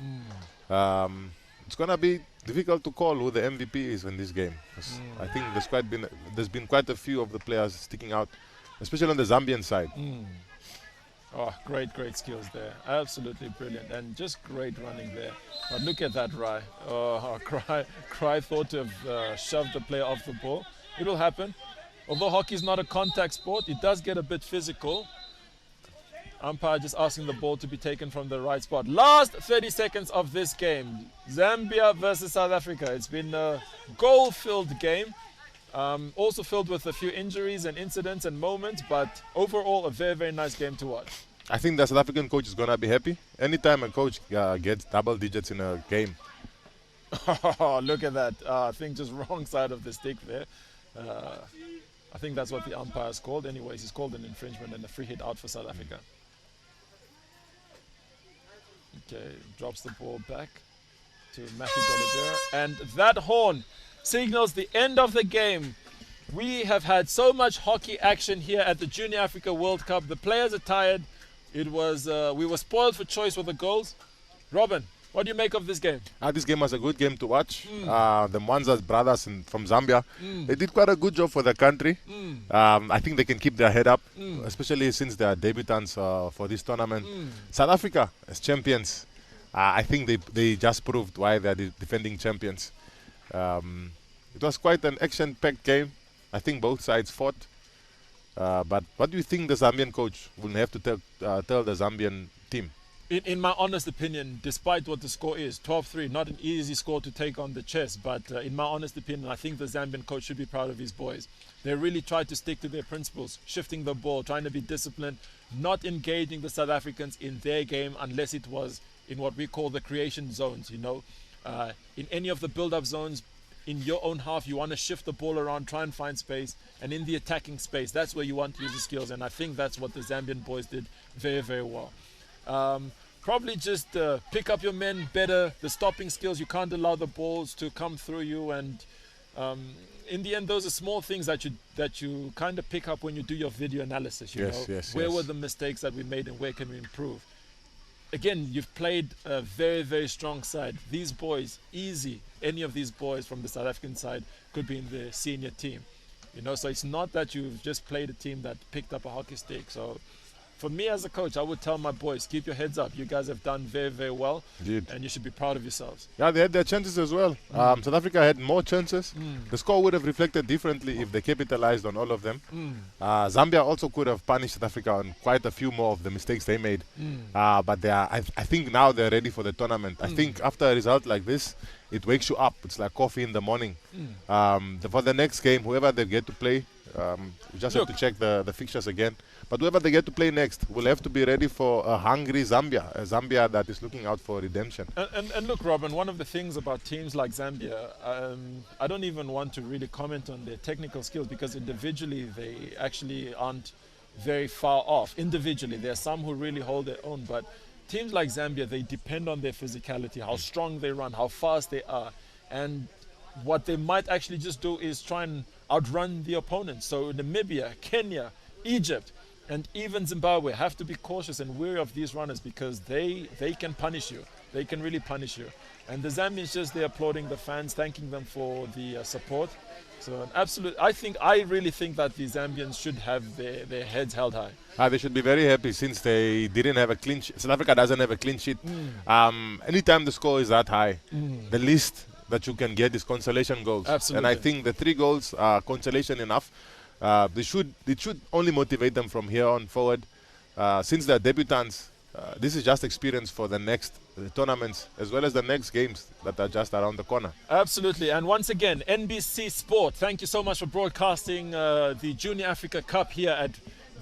It's going to be difficult to call who the MVP is in this game. I think there's been quite a few of the players sticking out, especially on the Zambian side. Oh, great skills there. Absolutely brilliant. And just great running there. But look at that, Rai. Oh, Cry thought to have shoved the player off the ball. It will happen. Although hockey is not a contact sport, it does get a bit physical. Umpire just asking the ball to be taken from the right spot. Last 30 seconds of this game. Zambia versus South Africa. It's been a goal-filled game. Also filled with a few injuries and incidents and moments, but overall a very nice game to watch. I think the South African coach is going to be happy. Anytime a coach gets double digits in a game. Look at that. I think just wrong side of the stick there. I think that's what the umpire's called. Anyways, he's called an infringement and a free hit out for South Africa. Okay, drops the ball back to Matthew D'Oliveira. And that horn signals the end of the game. We have had so much hockey action here at the Junior Africa World Cup. The players are tired. It was we were spoiled for choice with the goals. Robin, what do you make of this game? This game was a good game to watch. The Mwanza's brothers from Zambia, they did quite a good job for the country. I think they can keep their head up, especially since they are debutants for this tournament. South Africa, as champions, I think they just proved why they are the defending champions. It was quite an action-packed game. I think both sides fought. But what do you think the Zambian coach will have to tell the Zambian team? In my honest opinion, despite what the score is, 12-3, not an easy score to take on the chest, but in my honest opinion, I think the Zambian coach should be proud of his boys. They really tried to stick to their principles, shifting the ball, trying to be disciplined, not engaging the South Africans in their game unless it was in what we call the creation zones, you know. In any of the build-up zones, in your own half, you want to shift the ball around, try and find space, and in the attacking space, that's where you want to use the skills, and I think that's what the Zambian boys did very well. Probably just pick up your men better, the stopping skills, you can't allow the balls to come through you, and in the end, those are small things that you kind of pick up when you do your video analysis, you know. Where were the mistakes that we made and where can we improve? Again, you've played a very strong side. These boys, easy, any of these boys from the South African side could be in the senior team, you know, so it's not that you've just played a team that picked up a hockey stick. So for me as a coach, I would tell my boys, keep your heads up. You guys have done very well. Indeed. And you should be proud of yourselves. Yeah, they had their chances as well. South Africa had more chances. The score would have reflected differently if they capitalized on all of them. Zambia also could have punished South Africa on quite a few more of the mistakes they made. But I think now they're ready for the tournament. I think after a result like this, it wakes you up. It's like coffee in the morning. For the next game, whoever they get to play, you just have to check the fixtures again. But whoever they get to play next will have to be ready for a hungry Zambia, a Zambia that is looking out for redemption. And look, Robin, one of the things about teams like Zambia, I don't even want to really comment on their technical skills because individually they actually aren't very far off. Individually, there are some who really hold their own, but teams like Zambia, they depend on their physicality, how strong they run, how fast they are. And what they might actually just do is try and outrun the opponents. So Namibia, Kenya, Egypt, and even Zimbabwe have to be cautious and wary of these runners because they can punish you. They can really punish you. And the Zambians just there applauding the fans, thanking them for the support. So an absolute, I really think that the Zambians should have their heads held high. They should be very happy since they didn't have a clean sheet. South Africa doesn't have a clean sheet. Anytime the score is that high, the least that you can get is consolation goals. Absolutely. And I think the 3 goals are consolation enough. It should only motivate them from here on forward. Since they're debutants, this is just experience for the next tournaments as well as the next games that are just around the corner. Absolutely. And once again, NBC Sport, thank you so much for broadcasting the Junior Africa Cup here at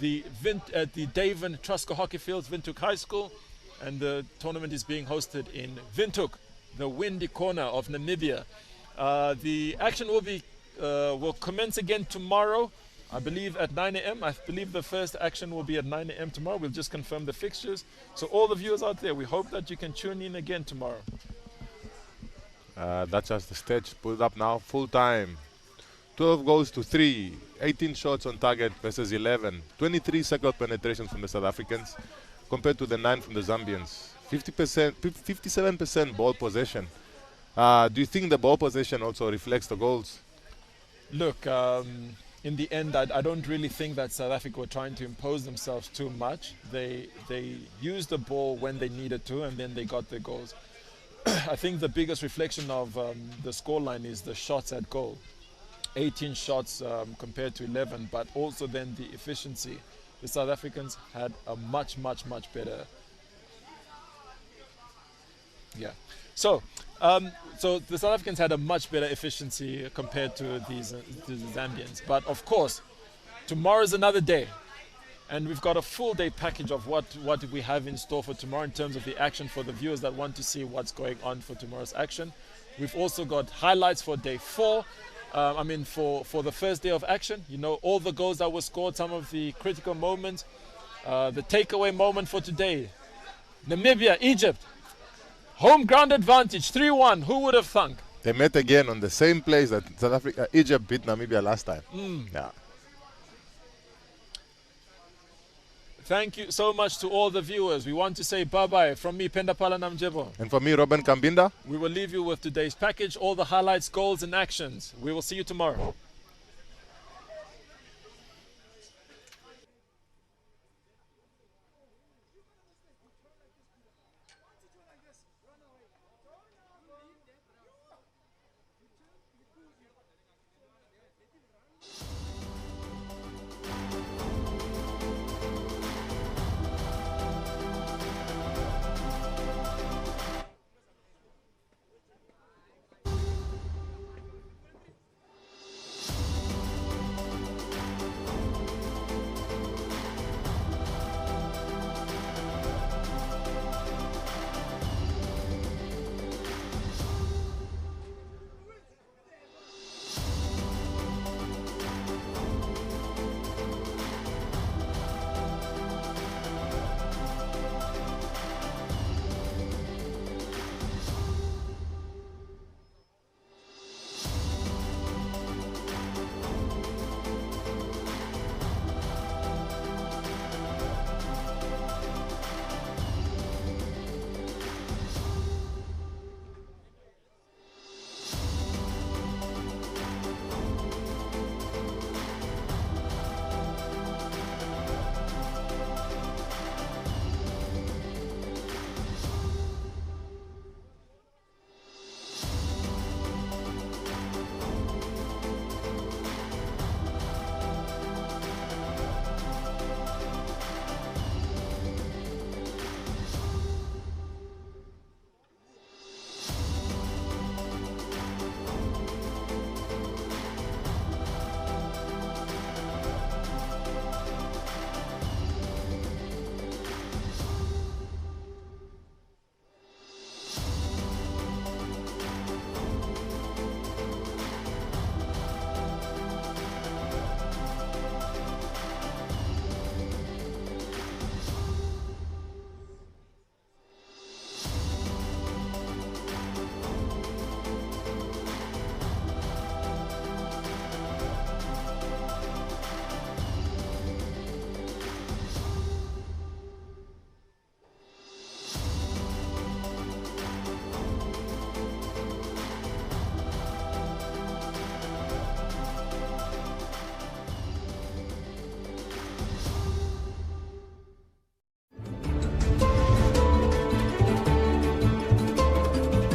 the Davin Trusco Hockey Fields, Windhoek High School. And the tournament is being hosted in Windhoek, the windy corner of Namibia. The action will commence again tomorrow, I believe at 9 a.m. I believe the first action will be at 9 a.m. tomorrow. We'll just confirm the fixtures. So all the viewers out there, we hope that you can tune in again tomorrow. That's just the stage. Put it up now. Full time. 12 goals to 3. 18 shots on target versus 11. 23 circle penetrations from the South Africans compared to the 9 from the Zambians. 57% ball possession. Do you think the ball possession also reflects the goals? Look, in the end, I don't really think that South Africa were trying to impose themselves too much. They used the ball when they needed to, and then they got their goals. I think the biggest reflection of the scoreline is the shots at goal. 18 shots compared to 11, but also then the efficiency. The South Africans had a much better. Yeah. So the South Africans had a much better efficiency compared to the Zambians. But of course, tomorrow is another day. And we've got a full day package of what we have in store for tomorrow in terms of the action for the viewers that want to see what's going on for tomorrow's action. We've also got highlights for day 4. For the first day of action, you know, all the goals that were scored, some of the critical moments, the takeaway moment for today. Namibia, Egypt. Home ground advantage, 3-1. Who would have thunk? They met again on the same place that Egypt beat Namibia last time. Yeah. Thank you so much to all the viewers. We want to say bye-bye from me, Pendapala Namjebo. And for me, Robin Kambinda. We will leave you with today's package, all the highlights, goals, and actions. We will see you tomorrow.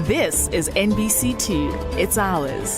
This is NBC2. It's ours.